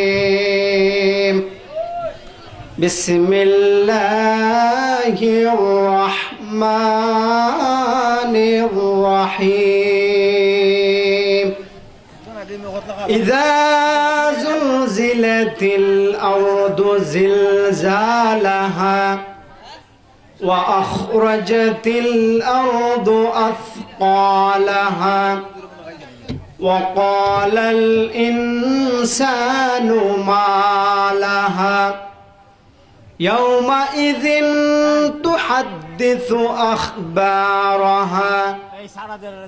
الرجيم بسم الله الرحمن الرحيم إذا زلزلت الأرض زلزالها وأخرجت الأرض أثقالها وقال الإنسان ما لها يومئذ تحدث أخبارها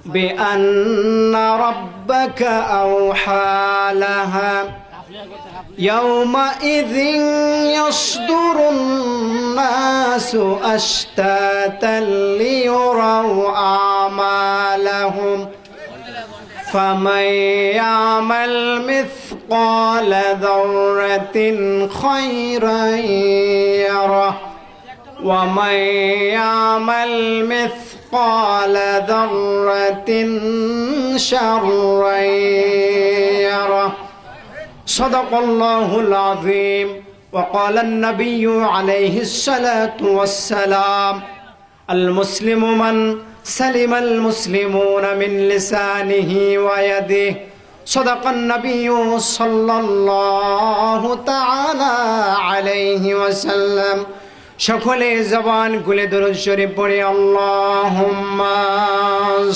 بأن ربك أوحى لها يومئذ يصدر الناس أشتاتا ليروا أعمالهم فمن يعمل مثقال ذرة خيرا يره ومن يعمل مثقال ذرة شرا يره صدق الله العظيم وقال النبي عليه الصلاة والسلام المسلم من سلم المسلمون من لسانه ويده صدق النبي صلى الله تعالى عليه وسلم সকলে জবান খুলে দরুদ শরীফ পড়ি আল্লাহুম্মা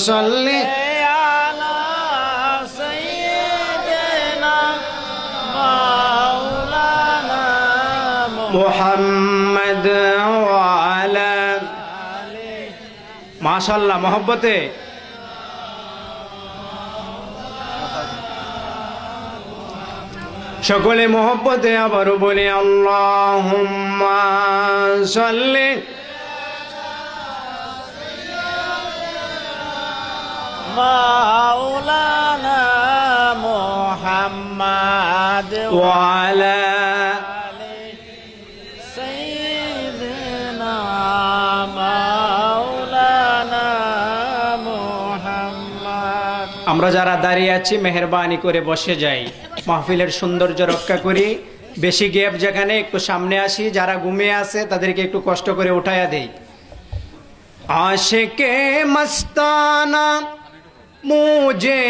সাল্লি আলা সাইয়্যিদিনা মাওলানা মুহাম্মদ ওয়া আলা আলিহি মাশাআল্লাহ মহব্বতে সকলে মহব্বতে আবারও বলি আল্লাহুম্মা সাল্লি মাওলানা মুহাম্মদ ওয়া আলা সাইয়্যিদিনা মাওলানা মুহাম্মদ। আমরা যারা দাঁড়িয়ে আছি মেহেরবানি করে বসে যাই, মাহফিলের সৌন্দর্য রক্ষা করি। বেশি গ্যাপ যেখানে একটু সামনে আসি, যারা ঘুমিয়ে আছে তাদেরকে একটু কষ্ট করে উঠাইয়া দেই। আশিকে মস্তানা মুঝে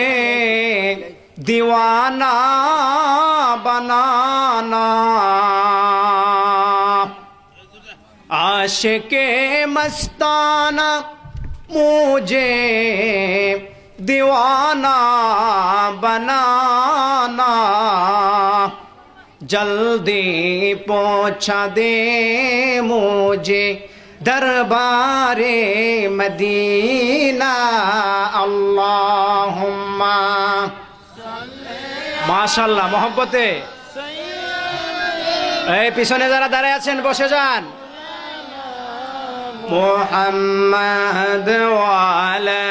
দিওয়ানা বানানা, আশিকে মস্তানা মুঝে दीवाना बनाना, जल्दी पहुँचा दे मुझे दरबारे मदीना। अल्लाहुम्मा माशाल्लाह मोहब्बते এই পিছনে যারা দাঁড়িয়ে আছেন বসে যান। মুহাম্মদ ওয়া আলা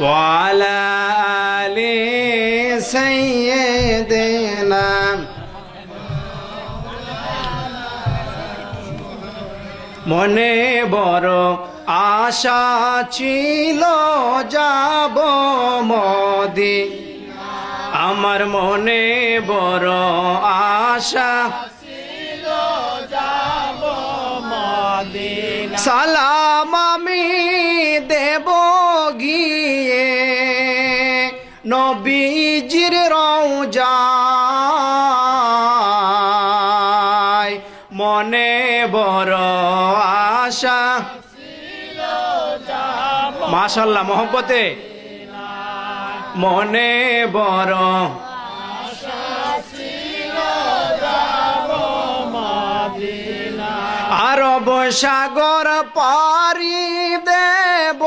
وعلى آل سيدنا মনে বড় আশা ছিল যাব মদিনা, আমার মনে বড় আশা ছিল যাব মদিনা। সালাম আমি দেব গিয়ে নবীজির রওজায়, মনে বড় আশা মাশাআল্লাহ মহব্বতে মনে বড় আরব সাগর পারি দেব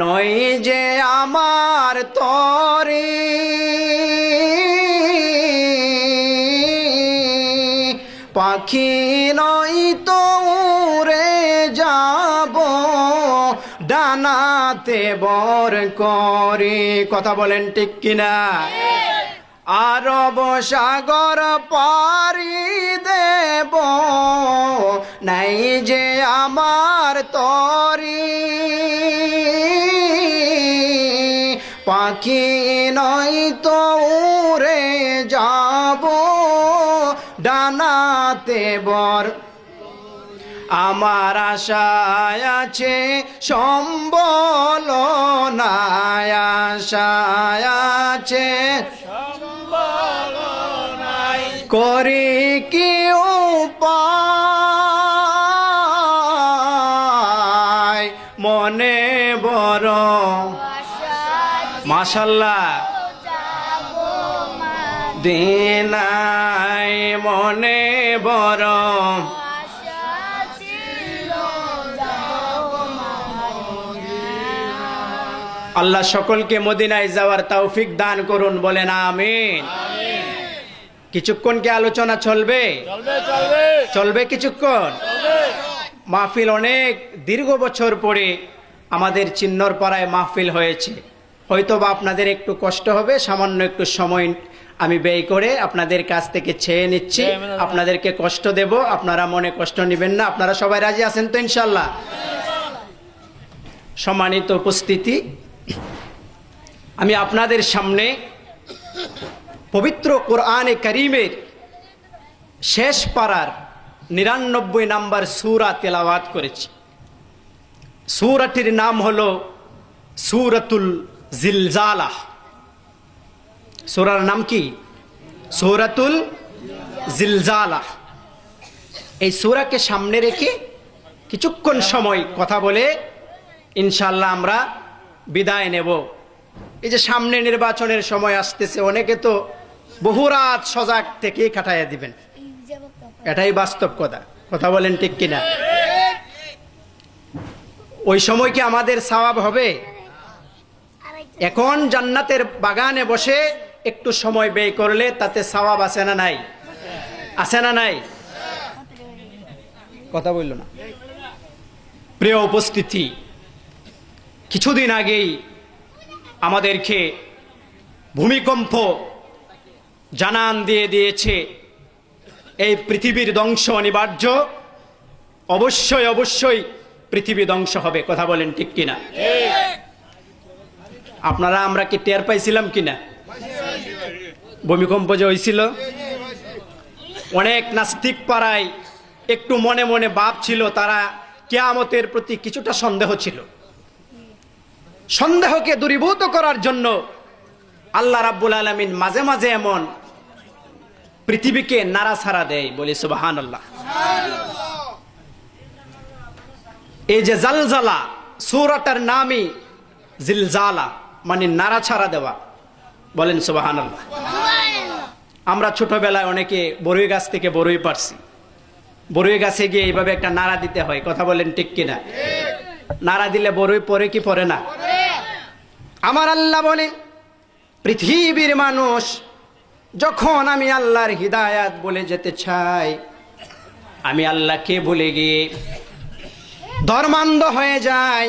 নই যে আমার তরি, পাখি নই তো উড়ে যাব ডানাতে বর করি। কথা বলেন ঠিক কিনা? আরব সাগর পারি দেব নাই যে আমার তরি, পাখি নয় তো উড়ে যাব ডানাতে বর। আমার আশায় আছে সম্বল নাই, আশায় আছে করি কি উপায়, মনে বড় মাশাআল্লাহ দিনাই, মনে বড় আল্লাহ সকলকে মদিনায় যাওয়ার তৌফিক দান করুন, বলেন আমিন। কিছুক্ষণ কি আলোচনা চলবে? চলবে কিছুক্ষণ। মাহফিল অনেক দীর্ঘ বছর পরে আমাদের চিন্নর পাড়ায় মাহফিল হয়েছে। হয়তোবা আপনাদের একটু কষ্ট হবে, সামান্য একটু সময় আমি ব্যয় করে আপনাদের কাছ থেকে চেয়ে নিচ্ছি। আপনাদেরকে কষ্ট দেব, আপনারা মনে কষ্ট নেবেন না। আপনারা সবাই রাজি আছেন তো ইনশাল্লাহ? সম্মানিত উপস্থিতি, আমি আপনাদের সামনে পবিত্র কোরআনে কারীমের শেষ পারার ৯৯ নম্বর সূরা তেলাওয়াত করেছি। সূরাটির নাম হলো সূরাতুল জিলজালাহ। সূরার নাম কি? সূরাতুল জিলজালাহ। এই সূরাকে সামনে রেখে কিছুক্ষণ সময় কথা বলে ইনশাআল্লাহ আমরা বিদায় নেব। এই যে সামনে নির্বাচনের সময় আসতেছে, অনেকে তো বহু রাত সজাগ থেকেই কাটাইয়া দিবেন, এটাই বাস্তব কথা। কথা বলেন ঠিক কিনা? ওই সময় কি আমাদের সওয়াব হবে? এখন জান্নাতের বাগানে বসে একটু সময় ব্যয় করলে তাতে সওয়াব আছে না নাই? আছে না নাই? কথা বলল না। প্রিয় উপস্থিতি, কিছুদিন আগেই আমাদেরকে ভূমিকম্প জানান দিয়ে দিয়েছে এই পৃথিবীর ধ্বংস অনিবার্য। অবশ্যই অবশ্যই পৃথিবী ধ্বংস হবে। কথা বলেন ঠিক কিনা? আপনারা আমরা কি টের পাইছিলাম কিনা ভূমিকম্প যে হয়েছিল? অনেক নাস্তিক পাড়ায় একটু মনে মনে ভাব ছিল, তারা কিয়ামতের প্রতি কিছুটা সন্দেহ ছিল। সন্দেহকে দূরীভূত করার জন্য আল্লাহ রাব্বুল আলামিন মাঝে মাঝে এমন পৃথিবীকে নাড়াছাড়া দেয়, বলি সুবহানাল্লাহ। এই যে জালজালা, সূরাটার নামই জিলজালা, মানে নাড়াছাড়া দেওয়া, বলেন সুবহানাল্লাহ। আমরা ছোটবেলায় অনেকে বড়ই গাছ থেকে বড়ই পারছি। বড়ই গাছে গিয়ে এইভাবে একটা নাড়া দিতে হয়। কথা বলেন ঠিক কিনা? নাড়া দিলে বড়ই পরে কি পরে না? আমার আল্লাহ বলেন, পৃথিবীর মানুষ যখন আমি আল্লাহর হিদায়াত বলে যেতে চাই, আমি আল্লাহকে ভুলে গিয়ে ধর্মান্ধ হয়ে যায়,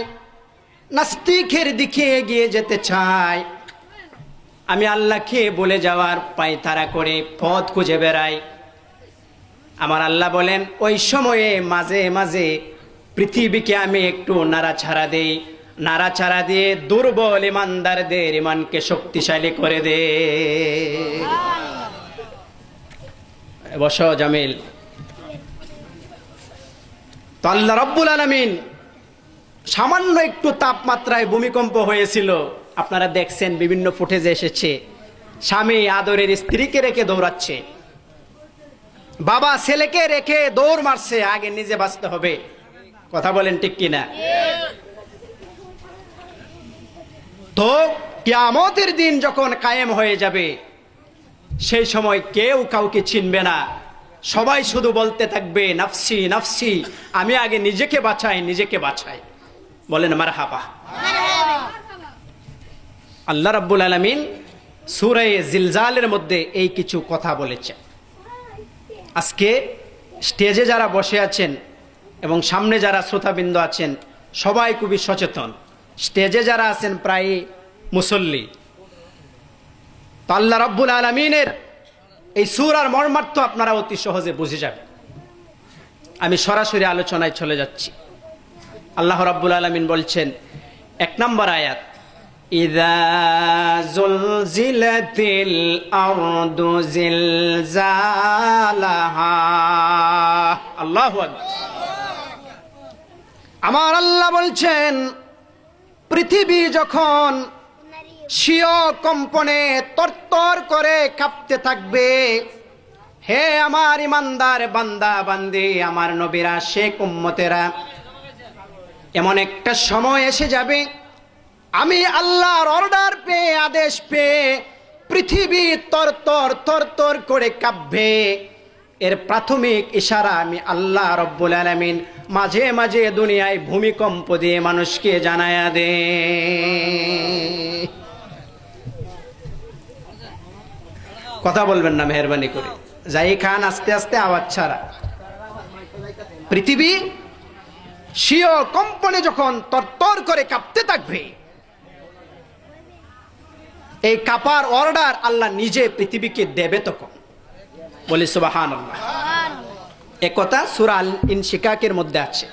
নাস্তিকের দিকে এগিয়ে যেতে চাই, আমি আল্লাহকে বলে যাওয়ার পায়তারা করে পথ খুঁজে বেড়াই। আমার আল্লাহ বলেন, ওই সময়ে মাঝে মাঝে পৃথিবীকে আমি একটু নাড়াছাড়া দেই, নাড়াছাড়া দিয়ে দুর্বল ইমানদারদের ইমানকে শক্তিশালী করে দে। বসো জামিল। তো আল্লাহ রাব্বুল আলামিন সামান্য একটু তাপমাত্রায় ভূমিকম্প হয়েছিল, আপনারা দেখছেন বিভিন্ন ফুটেজে এসেছে। স্বামী আদরের স্ত্রীকে রেখে দৌড়াচ্ছে, বাবা ছেলেকে রেখে দৌড় মারছে, আগে নিজে বাঁচতে হবে। কথা বলেন ঠিক কিনা? তো কিয়ামতের দিন যখন কায়েম হয়ে যাবে, সেই সময় কেউ কাউকে চিনবে না। সবাই শুধু বলতে থাকবে নাফসি নাফসি, আমি আগে নিজেকে বাঁচাই, নিজেকে বাঁচাই। বলেন মারহাবা। আল্লাহ রাব্বুল আলামিন সূরা জিলজালের মধ্যে এই কিছু কথা বলেছে। আজকে স্টেজে যারা বসে আছেন এবং সামনে যারা শ্রোতাবৃন্দ আছেন, সবাই খুবই সচেতন। স্টেজে যারা আছেন প্রায় মুসল্লি। তো আল্লাহ রাব্বুল আলামিনের এই সূরার মর্মার্থ আপনারা অতি সহজে বুঝে যাবেন। আমি সরাসরি আলোচনায় চলে যাচ্ছি। আল্লাহ রাব্বুল আলামিন বলছেন 1 নম্বর আয়াত, ইযা যুলজিলাতিল আরদু জিলজালাহা। আল্লাহু আকবার। আমার আল্লাহ বলছেন পৃথিবী যখন স্বীয় কম্পনে তরতর করে কাঁপতে থাকবে, হে আমার ইমানদার বান্দা বান্দি, আমার নবীরা, শেখ উম্মতেরা, এমন একটা সময় এসে যাবে আমি আল্লাহর অর্ডার পেয়ে, আদেশ পেয়ে পৃথিবী তরতর তরতর করে কাঁপবে। এর প্রাথমিক ইশারা আমি আল্লাহ রব্বুল আলামিন মাঝে মাঝে দুনিয়ায় ভূমিকম্প দিয়ে মানুষকে জানায়া দে। কথা বলবেন না মেহরবানি করে, যাই খান আস্তে আস্তে আওয়াজ ছাড়া। পৃথিবী স্বীয় কম্পনে যখন তরতর করে কাঁপতে থাকবে, এই কাঁপার অর্ডার আল্লাহ নিজে পৃথিবীকে দেবে তখন। বলি সুবহানাল্লাহ। এ কথা সূরা আল ইনশিকাকের মধ্যে আছে।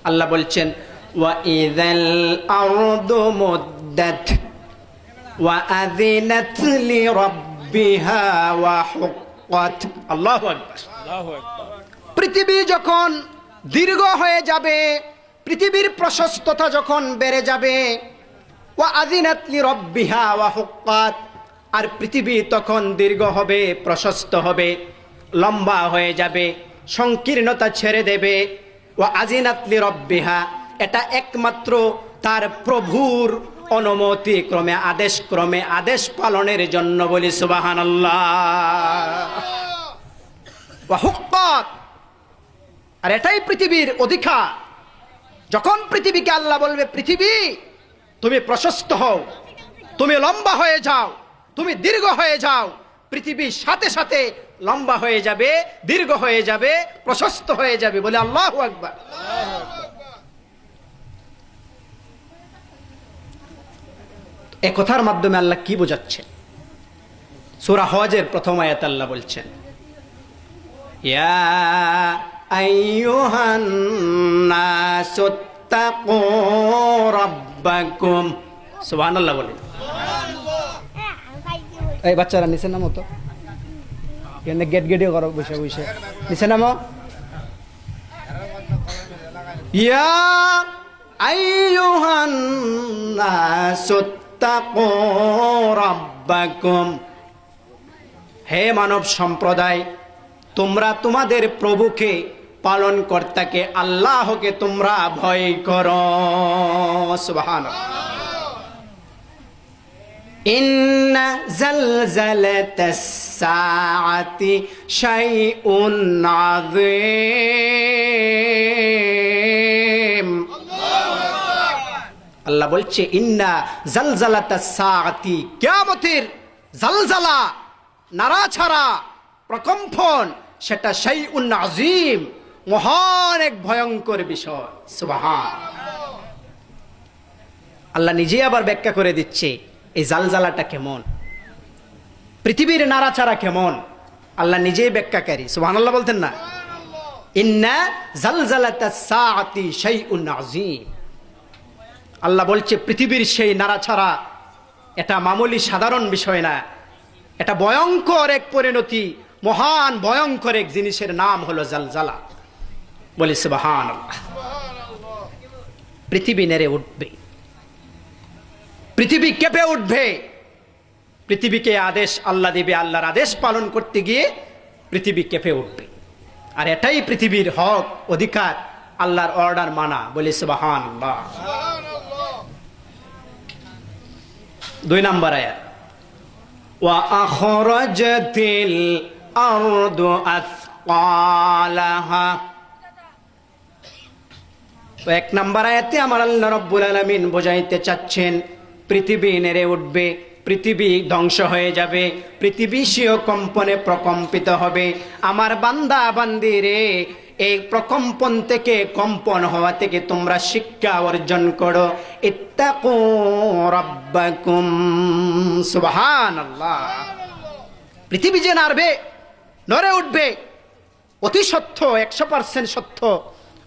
আল্লাহ বলছেন ওয়া ইযাল আরদু মুদ্দাত ওয়া আযিনাত লিরাব্বিহা ওয়া হুক্কাত। আল্লাহু আকবার। পৃথিবী যখন দীর্ঘ হয়ে যাবে, পৃথিবীর প্রশস্ততা যখন বেড়ে যাবে, ওয়া আযিনাত লিরাব্বিহা ওয়া হুক্কাত, আর পৃথিবী তখন দীর্ঘ হবে, প্রশস্ত হবে, লম্বা হয়ে যাবে, সংকীর্ণতা ছেড়ে দেবে। ওয়া আযিনাত লিরাব্বিহা, এটা একমাত্র তার প্রভুর অনুমতি ক্রমে, আদেশ ক্রমে, আদেশ পালনের জন্য। বলি সুবহানাল্লাহ। ওয়া হুক্কাত, আর এটাই পৃথিবীর অধিকার। যখন পৃথিবীকে আল্লাহ বলবে পৃথিবী তুমি প্রশস্ত হও, তুমি লম্বা হয়ে যাও, তুমি দীর্ঘ হয়ে যাও, পৃথিবীর সাথে সাথে লম্বা হয়ে যাবে, দীর্ঘ হয়ে যাবে, প্রশস্ত হয়ে যাবে। বলে আল্লাহু আকবার। এই কথার মাধ্যমে আল্লাহ কি বোঝাচ্ছে? সূরা হজের প্রথম আয়াতে আল্লাহ বলছেন ইয়া আইয়ুহান নাসুত্তাকু রাব্বাকুম। সুবহানাল্লাহ বলে। এই বাচ্চারা নিচে নামো তো, এখানে গেট গেটিও করো, বসে বসে নিচে নামো। ইয়া আইয়ুহান নাসুত্তাকু রাব্বাকুম, হে মানব সম্প্রদায়, তোমরা তোমাদের প্রভুকে, পালন কর্তাকে, আল্লাহকে তোমরা ভয় করো। সুবহানাল্লাহ। ইন্না জালজালাতাস সাআতি শাইউন আযীম। আল্লাহ বলছে ইন্না জালজালাতাস সাআতি, কিয়ামতের জালজালা, নাড়াছাড়া, প্রকম্পন, সেটা শাইউন আযীম, মহান এক ভয়ঙ্কর বিষয়। সুবহানাল্লাহ। আল্লাহ নিজে আবার ব্যাখ্যা করে দিচ্ছে এই জালজালাটা কেমন, পৃথিবীর নাড়াচাড়া কেমন, আল্লাহ নিজেই ব্যাখ্যাকারী। সুবহানাল্লাহ বলতেন না? ইন্না জালজালাতাস সাআতি শাইউন আযীম। আল্লাহ বলছে পৃথিবীর সেই নাড়াচাড়া এটা মামুলি সাধারণ বিষয় না, এটা ভয়ঙ্কর এক পরিণতি, মহান ভয়ঙ্কর এক জিনিসের নাম হলো জালজালা। বলি সুবহানাল্লাহ। পৃথিবী নেড়ে উঠবে, পৃথিবী কেঁপে উঠবে, পৃথিবীকে আদেশ আল্লাহ দিবে, আল্লাহর আদেশ পালন করতে গিয়ে পৃথিবী কেঁপে উঠবে। আর এটাই পৃথিবীর হক, অধিকার, আল্লাহর অর্ডার মানা। বলি সুবহানাল্লাহ। 2 নম্বর আয়াত, ওয়া আখরাজাতিল আরদু আথকালাহা। 1 নম্বর আয়াতে আমার আল্লাহ রাব্বুল আলামিন বোঝাইতে চাচ্ছেন পৃথিবী নেড়ে উঠবে, পৃথিবী ধ্বংস হয়ে যাবে, পৃথিবী স্বীয় কম্পনে প্রকম্পিত হবে। আমার বান্দা বান্দি রে, এই প্রকম্পন থেকে, কম্পন হওয়া থেকে তোমরা শিক্ষা অর্জন করো। ইত্তাকু রাব্বাকুম। সুবহানাল্লাহ। পৃথিবী যে নাড়বে, নড়ে উঠবে, অতি সত্য, 100% সত্য।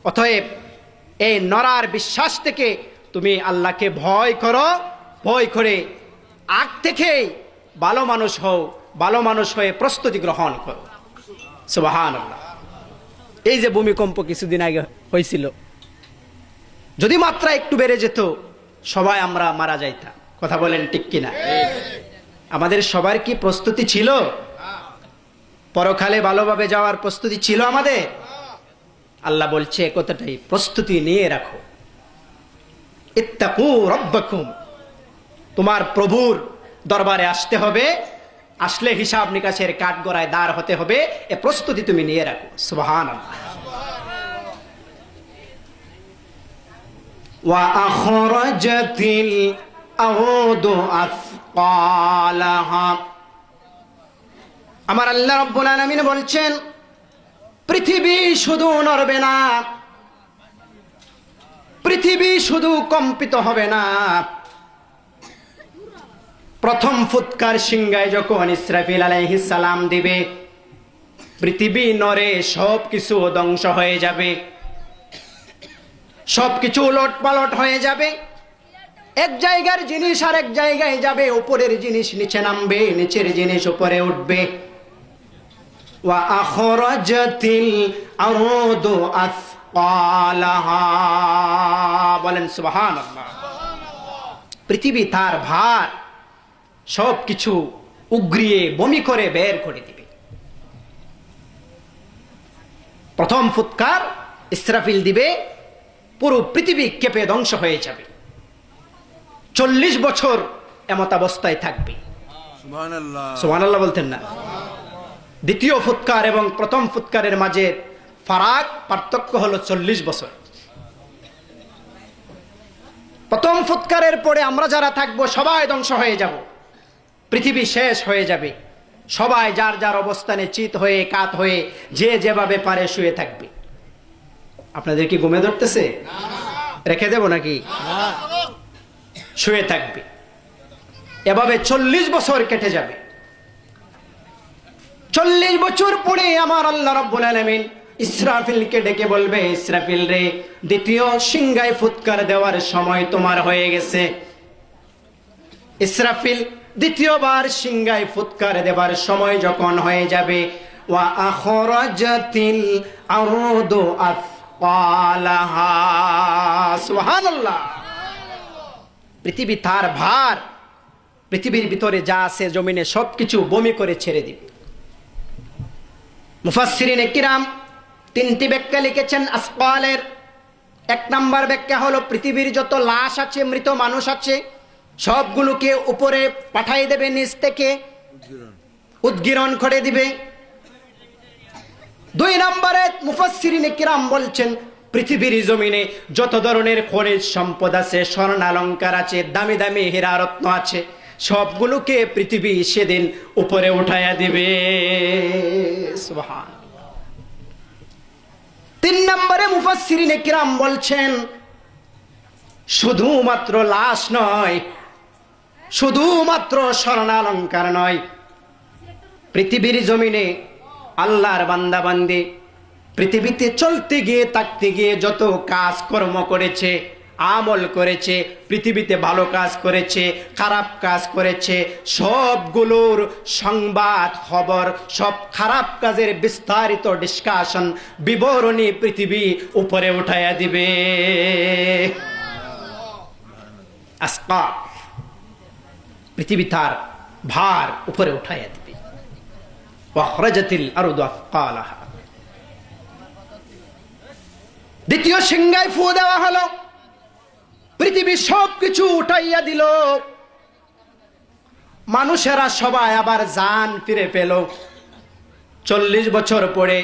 অতএব এই নরার বিশ্বাস থেকে তুমি আল্লাহকে ভয় করো, ভয় করে আগ থেকেই ভালো মানুষ হও, ভালো মানুষ হয়ে প্রস্তুতি গ্রহণ করো। সুবহানাল্লাহ। এই যে ভূমিকম্প কিছুদিন আগে হয়েছিল, যদি মাত্রা একটু বেড়ে যেত সবাই আমরা মারা যাইতাম। কথা বলেন ঠিক কিনা? আমাদের সবার কি প্রস্তুতি ছিল? পরকালে ভালোভাবে যাওয়ার প্রস্তুতি ছিল আমাদের? আল্লাহ বলছে কথাটাই, প্রস্তুতি নিয়ে রাখো। ইত্তাকু রাব্বাকুম, তোমার প্রভুর দরবারে আসতে হবে, আসলে হিসাব নিকাশের কাঠগড়ায় দাঁড় হতে হবে, এ প্রস্তুতি তুমি নিয়ে রাখো। সুবহানাল্লাহ। ওয়া আখরাজাতিল আরদু আথকালাহা, আমার আল্লাহ রাব্বুল আলামিন বলছেন পৃথিবী শুধু নড়বে না, পৃথিবী শুধু কম্পিত হবে না, প্রথম ফুৎকার সিংহায় যখন ইসরাফিল আলাইহিস সালাম দিবে, পৃথিবী নড়ে, সব কিছু ধ্বংস হয়ে যাবে, সব কিছু উলট পালট হয়ে যাবে। এক জায়গার জিনিস আর এক জায়গায় যাবে, উপরের জিনিস নিচে নামবে, নিচের জিনিস উপরে উঠবে। ওয়া আখরাজাতিল আরদু আথকালাহা, বলেন সুবহানাল্লাহ। পৃথিবী তার ভার সব কিছু উগরিয়ে বমি করে বের করে দিবে। প্রথম ফুৎকার ইসরাফিল দিবে, পুরো পৃথিবী কেঁপে ধ্বংস হয়ে যাবে। 40 বছর এমত অবস্থায় থাকবে। সুবহানাল্লাহ, সুবহানাল্লাহ বলতেন না? দ্বিতীয় ফুৎকার এবং প্রথম ফুৎকারের মাঝে পার্থক্য হলো 40 বছর। প্রথম ফুৎকারের পরে আমরা যারা থাকবো সবাই ধ্বংস হয়ে যাব, পৃথিবী শেষ হয়ে যাবে, সবাই যার যার অবস্থানে চিত হয়ে কাত হয়ে যে যেভাবে পারে শুয়ে থাকবে। আপনাদের কি ঘুমে ধরতেছে? রেখে দেব নাকি? শুয়ে থাকবে। এভাবে 40 বছর কেটে যাবে। 40 বছর পরে আমার আল্লাহ রাব্বুল আলামিন ইসরাফিলকে ডেকে বলবে, ইসরাফিল রে, দ্বিতীয় সিংহায় ফুৎকার দেওয়ার সময় তোমার হয়ে গেছে। ইসরাফিল দ্বিতীয়বার সিংহায় ফুৎকার দেওয়ার সময় যখন হয়ে যাবে, ওয়া আখরাজাতিল আরদু আথকালাহা, সুবহানাল্লাহ। পৃথিবী তার ভার, পৃথিবীর ভিতরে যা আছে জমিনে সবকিছু বমি করে ছেড়ে দিবে। মুফাসসিরিনে কিরাম 3টি ব্যাখ্যা লিখেছেন আসকালের। 1 নম্বর ব্যাখ্যা হলো পৃথিবীর যত লাশ আছে, মৃত মানুষ আছে, সবগুলোকে উপরে পাঠাই দেবে, নিচ থেকে উদ্গীরণ করে দিবে। 2 নম্বরে মুফাসসিরিনে কিরাম বলছেন পৃথিবীর জমিনে যত ধরনের খনিজ সম্পদ আছে, স্বর্ণালঙ্কার আছে, দামি দামি হীরা রত্ন আছে, সবগুলোকে পৃথিবী সেদিন উপরে উঠাইয়া দিবে। সুবহানাল্লাহ। 3 নম্বরে মুফাসসিরিনে কিরাম বলছেন শুধুমাত্র লাশ নয়, শুধুমাত্র স্বর্ণালঙ্কার নয়, পৃথিবীর জমিনে আল্লাহর বান্দা বান্দি পৃথিবীতে চলতে গিয়ে থাকতে গিয়ে যত কাজ কর্ম করেছে, আমল করেছে, পৃথিবীতে ভালো কাজ করেছে, খারাপ কাজ করেছে, সবগুলোর সংবাদ খবর, সব খারাপ কাজের বিস্তারিত ডিসকাশন, বিবরণী পৃথিবী উপরে উঠাইয়া দিবে। আসকা, পৃথিবী তার ভার উপরে উঠাইয়া দিবে। ওয়া আখরাজাতিল আরদু আথকালাহা, দ্বিতীয় সিংহায় ফু দেওয়া হলো, পৃথিবী সবকিছু উঠাইয়া দিল, মানুষেরা সবাই আবার জান ফিরে পেল। 40 বছর পরে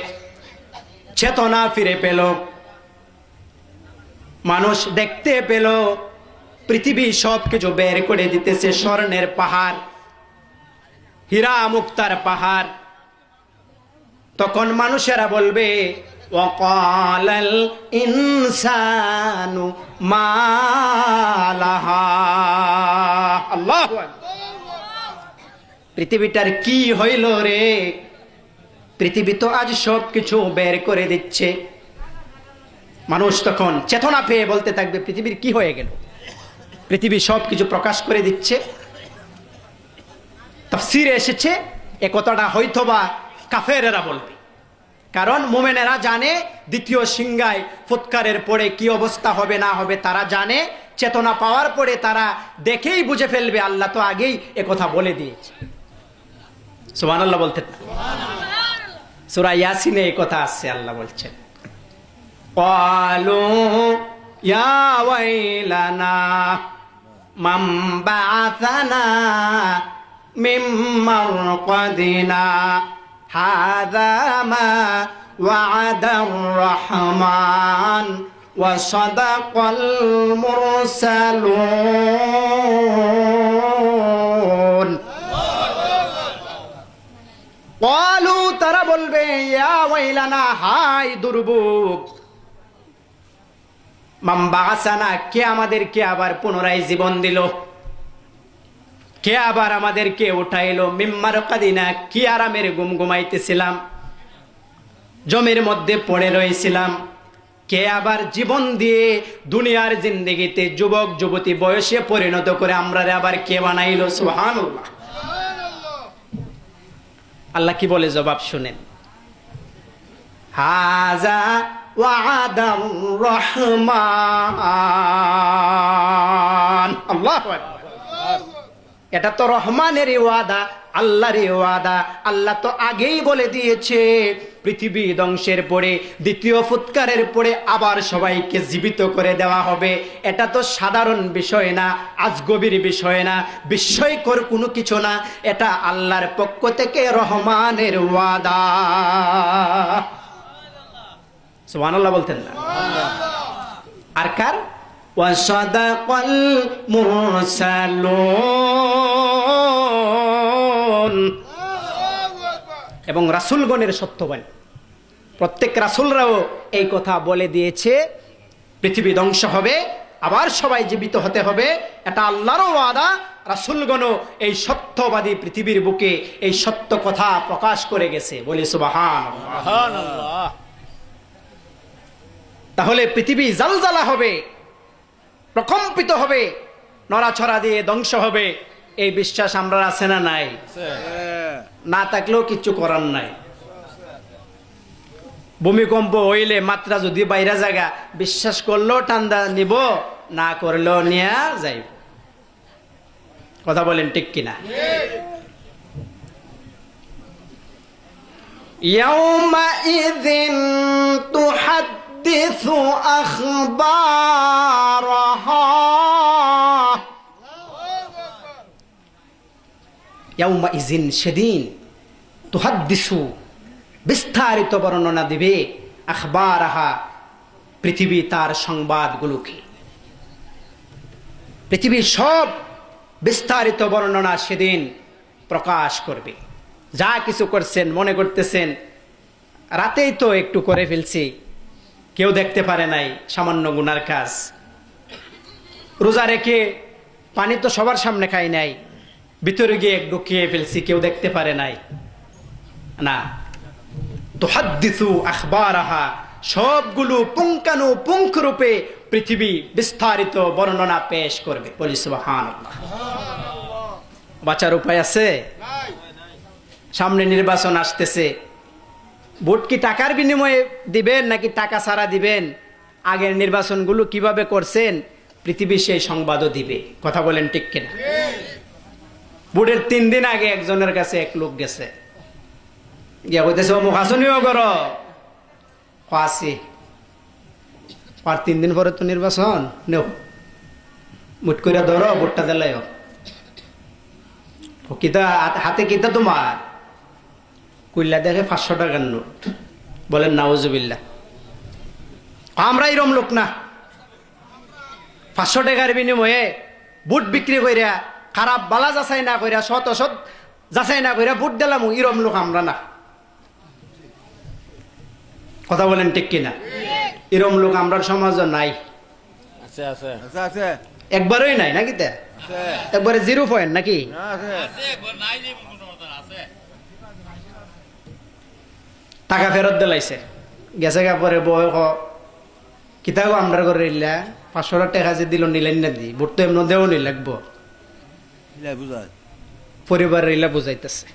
চেতনা ফিরে পেল, মানুষ দেখতে পেল পৃথিবী সবকিছু বের করে দিতেছে, স্বর্ণের পাহাড়, হীরা মুক্তার পাহাড়। তখন মানুষেরা বলবে, ওয়াকালাল ইনসানু মা লাহা, আল্লাহু আকবার, পৃথিবীটার কি হইল রে? পৃথিবী তো আজ সব কিছু বের করে দিচ্ছে। মানুষ তখন চেতনা পেয়ে বলতে থাকবে, পৃথিবীর কি হয়ে গেল? পৃথিবী সব কিছু প্রকাশ করে দিচ্ছে। তাফসীরে এসেছে এ কথাটা হয়তোবা কাফেরেরা বলবে, কারণ মুমিনেরা জানে দ্বিতীয় সিংহায় ফুৎকারের পরে কি অবস্থা হবে না হবে তারা জানে। চেতনা পাওয়ার পরে তারা দেখেই বুঝে ফেলবে আল্লাহ তো আগেই এ কথা বলে দিয়েছে। সুবহানাল্লাহ বলতে সূরা ইয়াসিনে এই কথা আছে, আল্লাহ বলছেন ক্বালু ইয়া ওয়াইলানা মান বা'আসানা মিন মারকাদিনা হাযা মা ওয়া'আদার রাহমান ওয়া সাদাকাল মুরসালুন। ক্বালু তারা বলবে ইয়া ওয়াইলানা, হায় দুর্ভোগ, মান বা'আসানা, কে আমাদেরকে আবার পুনরায় জীবন দিল, কে আবার আমাদেরকে উঠাইলো, মিন মারকাদিনা, কি আরামের ঘুম ঘুমাইতেছিলাম, জমির মধ্যে পড়ে রয়েছিলাম, কে আবার জীবন দিয়ে দুনিয়ার জিন্দেগিতে যুবক যুবতী বয়সে পরিণত করে আমরা আবার কে বানাইলো। সুবহানাল্লাহ। আল্লাহ কি বলে জবাব শুনেন, হাযা ওয়া'আদার রহমান। আল্লাহু আকবার। এটা তো রহমানেরই ওয়াদা, আল্লাহরই ওয়াদা। আল্লাহ তো আগেই বলে দিয়েছে পৃথিবী ধ্বংসের পরে দ্বিতীয় ফুৎকারের পরে আবার সবাইকে জীবিত করে দেওয়া হবে। এটা তো সাধারণ বিষয় না, আজগবির বিষয় না, বিস্ময়কর কোনো কিছু না, এটা আল্লাহর পক্ষ থেকে রহমানের ওয়াদা। সুবহানাল্লাহ বলতেন না? আর কার? ওয়া সাদাকাল মুরসালুন, এবং রাসূলগণের সত্যবান। প্রত্যেক রাসূলরাও এই কথা বলে দিয়েছে পৃথিবী ধ্বংস হবে, আবার সবাই জীবিত হতে হবে। এটা আল্লাহর ওয়াদা। রাসূলগণও এই সত্যবাদী পৃথিবীর বুকে এই সত্য কথা প্রকাশ করে গেছে। বলি সুবহানাল্লাহ। তাহলে পৃথিবী জালজালা হবে, প্রকম্পিত হবে, নড়াছড়া দিয়ে ধ্বংস হবে, এই বিশ্বাস আমরা আছে না নাই? না থাকলেও কিছু করার নাই। ভূমিকম্প হইলে মাত্রা যদি বাইরে জায়গা, বিশ্বাস করলেও ঠান্ডা নিব, না করলেও নিয়ে যাইব। কথা বলেন ঠিক কিনা? ইয়াউমাইযিন তুহাদ্দিসু আখবারাহা, ইয়াউমাইযিন, সেদিন, তুহাদ্দিসু, বিস্তারিত বর্ণনা দিবে, আখবারাহা, পৃথিবী তার সংবাদগুলোকে। পৃথিবীর সব বিস্তারিত বর্ণনা সেদিন প্রকাশ করবে। যা কিছু করছেন, মনে করতেছেন রাতেই তো একটু করে ফেলছি, কেউ দেখতে পারে নাই, সামান্য গুনার কাজ। রোজা রেখে পানি তো সবার সামনে খাই নাই, ভিতরে গিয়ে একটু খেয়ে ফেলছি, কেউ দেখতে পারে নাই। না, তুহাদ্দিসু আখবারাহা, সবগুলো পুঙ্খানুপুঙ্খ রূপে পৃথিবী বিস্তারিত বর্ণনা পেশ করবে। বলি সুবহানাল্লাহ। বাঁচার উপায় আছে? সামনে নির্বাচন আসতেছে, ভোট কি টাকার বিনিময়ে দিবেন নাকি টাকা ছাড়া দিবেন? আগের নির্বাচনগুলো কিভাবে করছেন পৃথিবী সেই সংবাদও দিবে। কথা বলেন ঠিক কিনা? ভোটের 3 দিন আগে একজনের কাছে এক লোক গেছে, গিয়া কইতেছে অমুক আসনিও করো, আসি, আর 3 দিন পরে তো নির্বাচন, নেও মুট করে ধরো, ভোটটা দিলাই কিতা হাতে, কিতা তোমার? কইলা দেখে 500 টাকার নোট। বলেন নাউজুবিল্লাহ। আমরা এরম লোক না, 500 টাকার বিনিময়ে বুট বিক্রি কইরা, খারাপ বালা যাচাই না কইরা, সৎ অসৎ যাচাই না কইরা বুট দিলাম, এরম লোক আমরা না। কথা বলেন ঠিক কিনা? এরম লোক আমরা সমাজে নাই। একবারই নাই নাকি? একবারে 0 পয়েন্ট নাকি? টাকা ফেরত দিলাইছে গেছে গা পরে বয় কিতাব আমরা করে ইল্লা 500 টাকা যে দিল নিলেন না দি ভোট তো এমন দেও নি লাগবো পরিবারের ইলা বুঝাইতেছে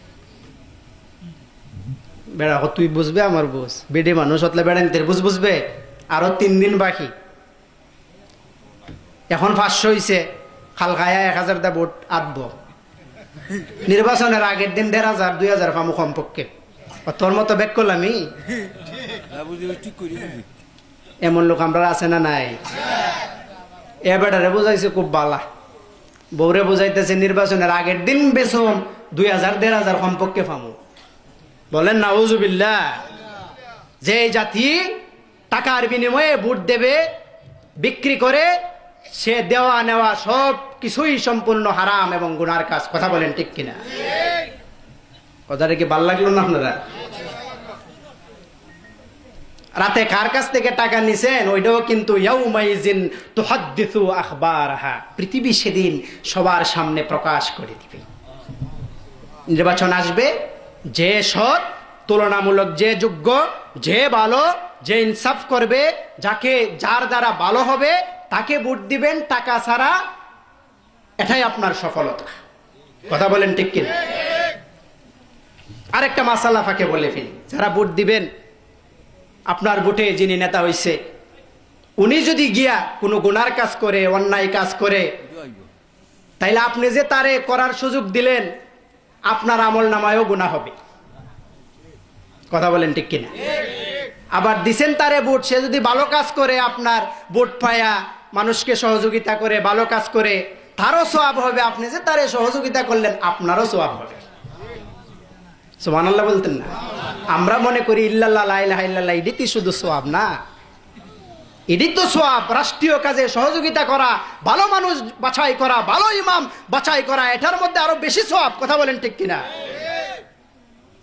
বেড়া তুই বুঝবে আমার বুঝ বেডে মানুষ হতলে বেড়া নিতে বুঝবে আরো 3 দিন বাকি এখন 500 হইছে খালখায়া 1000 দা ভোট আটব নির্বাচনের আগের দিন 1500 2000 পামু কমপক্ষে তোর মতো ব্যাক করলামই এমন লোক আমরা আছে না নাই এ বেটারে বুঝাইছে খুব বালা বউরে বুঝাইতেছে নির্বাচনের আগের দিন বেসম 2000 1500 কমপক্ষে পামু বলেন নাউজুবিল্লাহ যে জাতি টাকার বিনিময়ে ভোট দেবে বিক্রি করে সে দেওয়া নেওয়া সব কিছুই সম্পূর্ণ হারাম এবং গুনার কাজ কথা বলেন ঠিক কিনা কথাটা কি ভাল লাগলো না আপনারা রাতে কার কাছ থেকে টাকা নিছেন ওইটাও কিন্তু ইয়াউমাইজিন তুহাদ্দিসু আখবারহা পৃথিবী সেদিন সবার সামনে প্রকাশ করে দিবে নির্বাচন আসবে যে সৎ তুলনামূলক যে যোগ্য যে ভালো যে ইনসাফ করবে যাকে যার দ্বারা ভালো হবে তাকে ভোট দিবেন টাকা ছাড়া এটাই আপনার সফলতা কথা বলেন ঠিক কিনা আরেকটা মাসালা ফাঁকে বলে ফেলি যারা ভোট দিবেন আপনার ভোটে যিনি নেতা হইছে উনি যদি গিয়া কোনো গুনার কাজ করে অন্যায় কাজ করে তাইলে আপনি যে তারে করার সুযোগ দিলেন আপনার আমল নামায়ও গুনাহ হবে কথা বলেন ঠিক কিনা আবার দিছেন তারে ভোট সে যদি ভালো কাজ করে আপনার ভোট পায়া মানুষকে সহযোগিতা করে ভালো কাজ করে তারও সওয়াব হবে আপনি যে তারে সহযোগিতা করলেন আপনারও সওয়াব হবে সুবহানাল্লাহ বলতেন না আমরা মনে করি ইল্লাল্লাহ লা ইলাহা ইল্লাল্লাহ এটি কি শুধু সওয়াব না এটি তো সওয়াব রাষ্ট্রীয় কাজে সহযোগিতা করা ভালো মানুষ বাছাই করা ভালো ইমাম বাছাই করা এটার মধ্যে আরো বেশি সওয়াব কথা বলেন ঠিক কিনা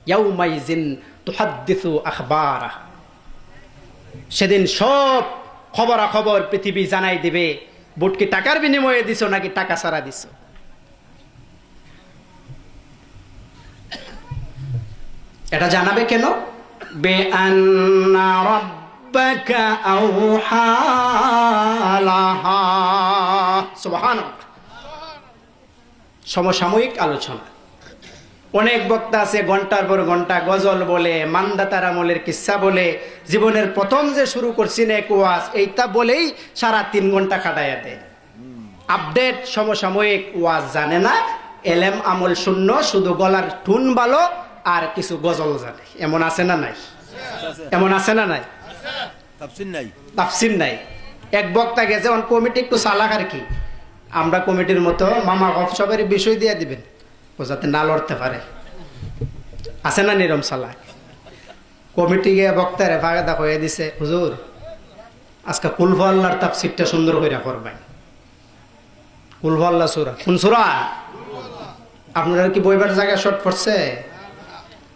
ইয়াউমাইজিন তুহাদ্দিসু আখবারহা সেদিন সব খবরাখবর পৃথিবী জানাই দিবে ভোট কি টাকার বিনিময়ে দিছো নাকি টাকা ছাড়া দিছো এটা জানাবে কেন বিআন্না রাব্বাকা আওহা লাহা সুবহানাল্লাহ সমসাময়িক আলোচনা অনেক বক্তা আছে ঘন্টার পর ঘন্টা গজল বলে মান্দাতার আমলের কিস্সা বলে জীবনের প্রথম যে শুরু করছি না এক ওয়াজ এইটা বলেই সারা 3 ঘন্টা কাটাইয়া দেয় আপডেট সমসাময়িক ওয়াজ জানে না এলেম আমল শূন্য শুধু গলার টুন ভালো আর কিছু গজল জানে এমন আছে না নাই এমন আছে না নাই তাফসীর নাই এক বক্তা গেছে অন কমিটি একটু চালাক আর কি আমরা কমিটির মতো মামা গফ সবের বিষয় দিয়ে দিবেন ও যাতে না লড়তে পারে আছে না নিরম চালাক কমিটি গিয়ে বক্তারে ফায়দা হয়ে দিছে হুজুর আজকে কুলহু আল্লাহর তাফসীরটা সুন্দর কইরা করবেন কুলহু আল্লাহ সূরা কোন সূরা আপনারা কি বইবার জায়গা শর্ট পড়ছে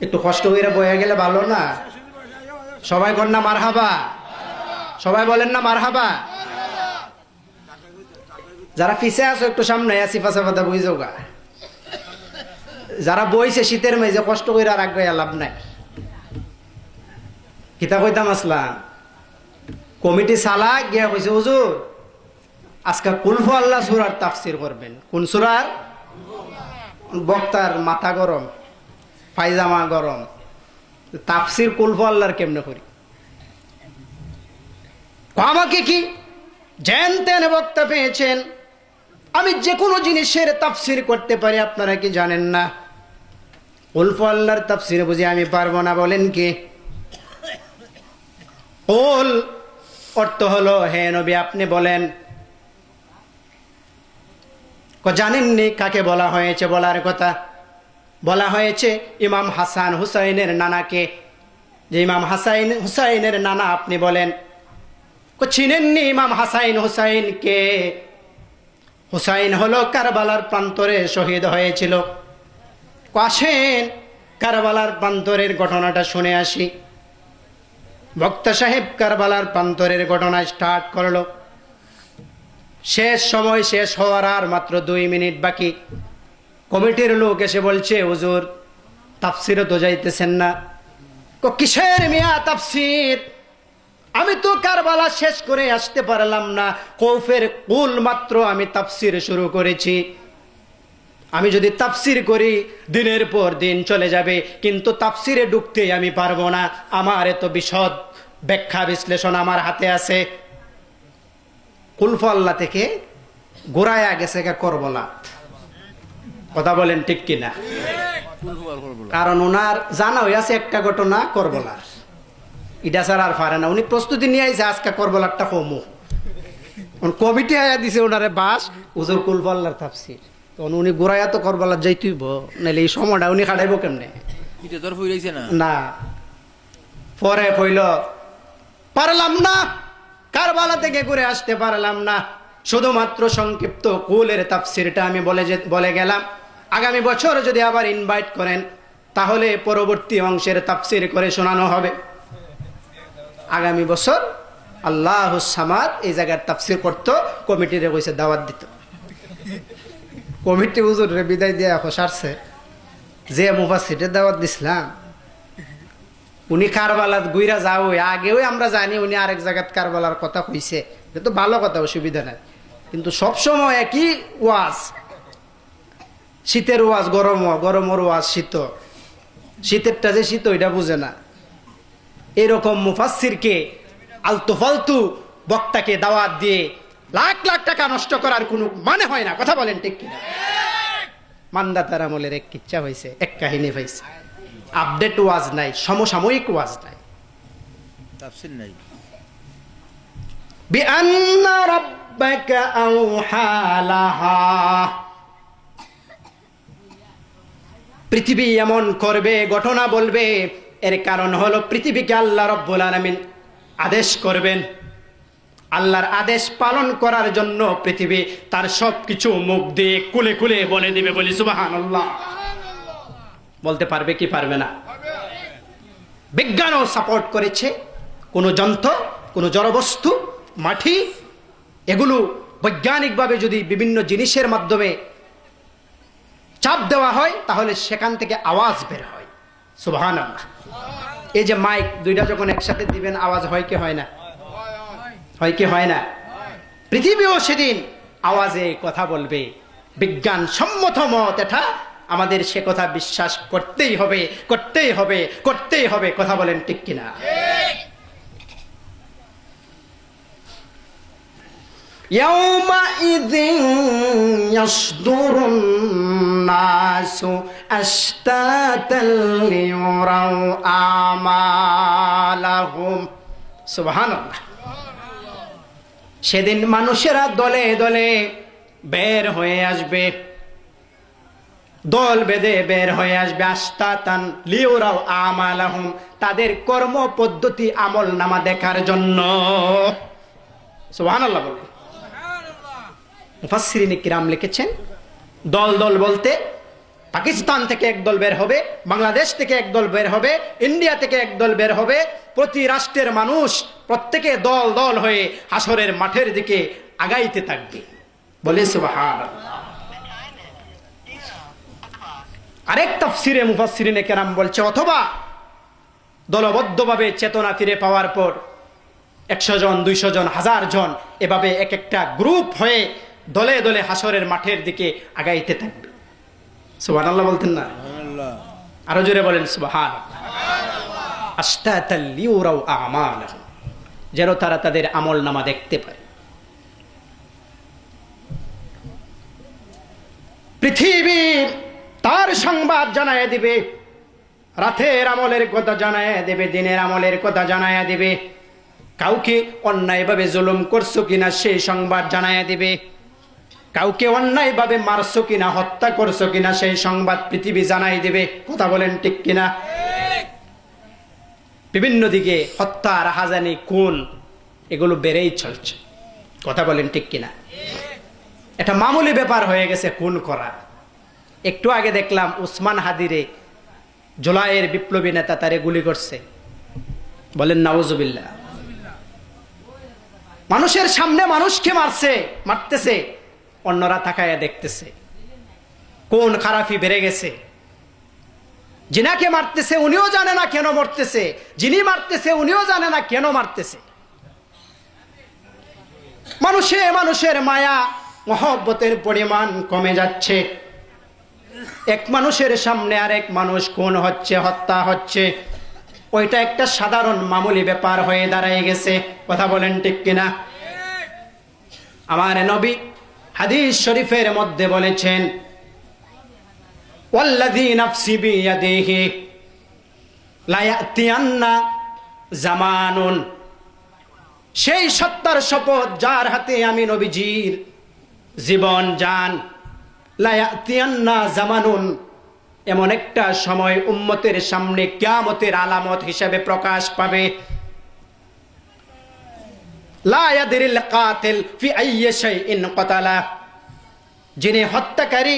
একটু কষ্ট কইরা বইয়া গেলে ভালো না সবাই কর না মারহাবা সবাই বলেন না মারহাবা যারা পিছে আছো একটু সামনে আসি ফাঁসাফাদা বই যাওগা যারা বইছে শীতের মেঝে কষ্ট কইরা রাখবে লাভ নাই কিতা কইতাম আসলাম কমিটি সালা গিয়া কইছে হুজুর আজকে কুলহু আল্লাহ সূরার তাফসীর করবেন কোন সূরার বক্তার মাথা গরম পায়জামা গরম তাফসীর কুলহু আল্লাহর কেমনে করি আমাকে কি জানতেন বক্তা পেয়েছেন আমি যে কোনো জিনিসের তাফসীর করতে পারি আপনারা কি জানেন না কুলহু আল্লাহর তাফসীর বুঝি আমি পারবো না বলেন কি কুল অর্থ হলো হে নবী আপনি বলেন জানেননি কাকে বলা হয়েছে বলার কথা বলা হয়েছে ইমাম হাসান হুসাইনের নানাকে যে ইমাম হাসান হুসাইনের নানা আপনি বলেন চিনেননি ইমাম হাসান হুসাইনকে হুসাইন হলো কারবালার প্রান্তরে শহীদ হয়েছিল আসেন কারবালার প্রান্তরের ঘটনাটা শুনে আসি বক্তা সাহেব কারবালার প্রান্তরের ঘটনা স্টার্ট করলো শেষ সময় শেষ হওয়ার আর মাত্র 2 মিনিট বাকি কমিটির লোক এসে বলছে হুজুর তাফসীরে তো যাইতেছেন না কিসের মিয়া তাফসীর? আমি তো কারবালা শেষ করে আসতে পারলাম না, কৌফের কুল মাত্র আমি তাফসীর শুরু করেছি। আমি যদি তাফসীর করি দিনের পর দিন চলে যাবে, কিন্তু তাফসীরে ঢুকতেই আমি পারবো না। আমার এত বিশদ ব্যাখ্যা বিশ্লেষণ আমার হাতে আছে। কুলফ আল্লাহ থেকে গোড়ায়া গেছে করবলা। কথা বলেন ঠিক কিনা? কারণ ওনার জানা হয়ে আছে একটা ঘটনা করবলার, এটা ছাড়া আর পারে না। উনি প্রস্তুতি নিয়ে আইছে আজকে করবলারটা কমু। কমিটি আয়া দিছে ওনারে বাস হুজুর কুলফ আল্লাহর তাফসীর। তখন উনি গোড়ায়া তো করবলার যাইতেইব, নাহলে এই সময়টা উনি খাটাইব কেমনে? না, পরে কইল পারলাম না, কারবালা থেকে ঘুরে আসতে পারলাম না, শুধুমাত্র সংক্ষিপ্ত কুলের তাফসীরটা আমি বলে গেলাম। আগামী বছর যদি আবার ইনভাইট করেন তাহলে পরবর্তী অংশের তাফসীর করে শোনানো হবে। আগামী বছর আল্লাহুস সামাদ এই জায়গার তাফসীর করত, কমিটিরে কইছে দাওয়াত দিত। কমিটি হুজুরে বিদায় দিয়ে সারছে, যে মুফাসসিরের দাওয়াত দিছিলাম উনি কারবালাত গুইরা যাও, আগেও আমরা জানি উনি আরেক জায়গাত কারবালার কথা কইছে, এটা তো ভালো কথা, অসুবিধা নাই। কিন্তু সবসময় একই ওয়াজ, শীতের ওয়াজ গরম, গরমের ওয়াজ শীত, শীতেরটা যে শীত ওইটা বুঝে না। এরকম মুফাসসিরকে আলতু ফালতু বক্তাকে দাওয়াত দিয়ে লাখ লাখ টাকা নষ্ট করার কোনো মানে হয় না। কথা বলেন ঠিক কিনা? মান্দাতার আমলের এক কিচ্ছা হয়েছে, এক কাহিনী হয়েছে। আপডেট ওয়াজ নাই, সমসাময়িক ওয়াজ নাই, তাফসীর নাই। বিআন্না রাব্বাকা আওহা লাহা, পৃথিবী এমন করবে, ঘটনা বলবে, এর কারণ হলো পৃথিবীকে আল্লাহ রাব্বুল আলামিন আদেশ করবেন। আল্লাহর আদেশ পালন করার জন্য পৃথিবী তার সবকিছু মুখ দিয়ে কুলে কুলে বলে দিবে। বলি সুবহানাল্লাহ। বলতে পারবে কি পারবে না? বিজ্ঞানও সাপোর্ট করেছে। কোনো যন্ত্র, কোনো জড়বস্তু, মাটি, এগুলো বৈজ্ঞানিকভাবে যদি বিভিন্ন জিনিসের মাধ্যমে চাপ দেওয়া হয় তাহলে সেখান থেকে আওয়াজ বের হয়। সুবহানাল্লাহ। এই যে মাইক দুইটা যখন একসাথে দিবেন আওয়াজ হয় কি হয় না? হয় কি হয় না? পৃথিবীও সেদিন আওয়াজে কথা বলবে। বিজ্ঞান সম্মত মত এটা, আমাদের সে কথা বিশ্বাস করতেই হবে, করতেই হবে, করতেই হবে। কথা বলেন ঠিক কিনা? ইয়াউমাইযিন ইয়াসদুরুন নাসু আশতাতাল লিয়ুরাউ আমালাহুম। সুবহানাল্লাহ। সেদিন মানুষেরা দলে দলে বের হয়ে আসবে, দল বেঁধে বের হয়ে আসবে। আশতাতান লিয়ুরাউ আমালাহুম, তাদের কর্ম পদ্ধতি আমল নামা দেখার জন্য। সুবহানাল্লাহ বলে মুফাসসিরিনে কিরাম লিখেছেন, দল দল বলতে পাকিস্তান থেকে একদল বের হবে, বাংলাদেশ থেকে একদল বের হবে, ইন্ডিয়া থেকে একদল বের হবে। প্রতি রাষ্ট্রের মানুষ প্রত্যেকে দল দল হয়ে হাসরের মাঠের দিকে আগাইতে থাকবে। বলে সুবহানাল্লাহ। আরেক তাফসিরে মুফাসসিরিনে কেরাম বলছে, অথবা দলবদ্ধভাবে চেতনা ফিরে পাওয়ার পর 100 জন, 200 জন, 1000 জন এভাবে এক একটা গ্রুপ হয়ে দলে দলে হাসরের মাঠের দিকে আগাইতে থাকবে। সুবহানাল্লাহ বলতেন না? আরো জোরে বলেন সুবহানাল্লাহ। আশতাতাল লিয়ুরাউ আমালাহুম, যেন তারা তাদের আমল নামা দেখতে পায়। পৃথিবী তার সংবাদ জানায় দিবে, রাতের আমলের কথা জানায় দেবে, দিনের আমলের কথা জানায় দিবে। কাউকে অন্যায়ভাবে জুলুম করছো কিনা সেই সংবাদ জানায় দিবে, কাউকে অন্যায়ভাবে মারছো কিনা, হত্যা করছো কিনা সেই সংবাদ পৃথিবী জানাই দিবে। কথা বলেন ঠিক কিনা? বিভিন্ন দিকে হত্যা, রাহাজানি, খুন এগুলো বেড়েই চলছে। কথা বলেন ঠিক কিনা? এটা মামুলি ব্যাপার হয়ে গেছে খুন করা। একটু আগে দেখলাম উসমান হাদিরে জুলাইয়ের বিপ্লবী নেতা তারে গুলি করছে। বলেন নাউজুবিল্লাহ। মানুষের সামনে মানুষকে মারতেছে, অন্যরা তাকায়া দেখতেছে। কোন খারাপি বেড়ে গেছে। যিনাকে মারতেছে উনিও জানে না কেন মরতেছে, যিনি মারতেছে উনিও জানে না কেন মারতেছে। মানুষের মায়া মহব্বতের পরিমাণ কমে যাচ্ছে। এক মানুষের সামনে আরেক মানুষ খুন হচ্ছে, হত্যা হচ্ছে, ওইটা একটা সাধারণ মামুলি ব্যাপার হয়ে দাঁড়ায় গেছে। কথা বলেন ঠিক কিনা? আমার নবী হাদিস শরীফের মধ্যে বলেছেন, ওয়াল্লাযী নাফসি বিয়াদিহি লা ইয়াতিয়ান্না জামানুন, সেই সত্তার শপথ যার হাতে আমি নবীজির জীবন যান, লা ইয়াতিয়ান্না জামানুন, এমন একটা সময় উম্মতের সামনে কিয়ামতের আলামত হিসেবে প্রকাশ পাবে, লা ইয়াদরিল কাতিল ফি আইয়ি শাইইন কাতালা, যিনি হত্যাকারী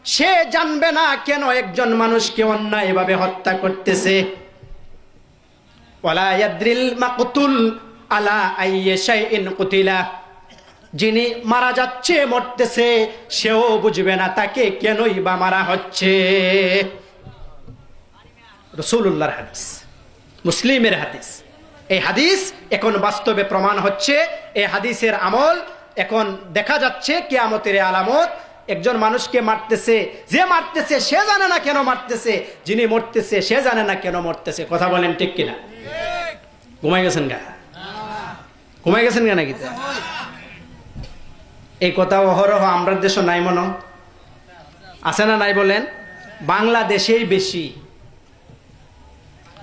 সে জানবে না কেন একজন মানুষকে অন্যায়ভাবে হত্যা করতেছে। ওয়ালা ইয়াদরিল মাকতুল আলা আইয়ি শাইইন কুতিলা, যিনি মারা যাচ্ছে মরতেছে সেও বুঝবে না তাকে কেনই বা মারা হচ্ছে। রাসূলুল্লাহর হাদিস, মুসলিমের হাদিস। এই হাদিস এখন বাস্তবে প্রমাণ হচ্ছে, এই হাদিসের আমল এখন দেখা যাচ্ছে কিয়ামতের আলামত। একজন মানুষকে মারতেছে, যে মারতেছে সে জানে না কেন মারতেছে, যিনি মরতেছে সে জানে না কেন মরতেছে। কথা বলেন ঠিক কিনা? ঘুমাই গেছেন গা? ঘুমাই গেছেন গা নাকি? এই কথা অহরহ আমরা দেশে নাই মনে আছে না? নাই বলেন? বাংলাদেশেই বেশি।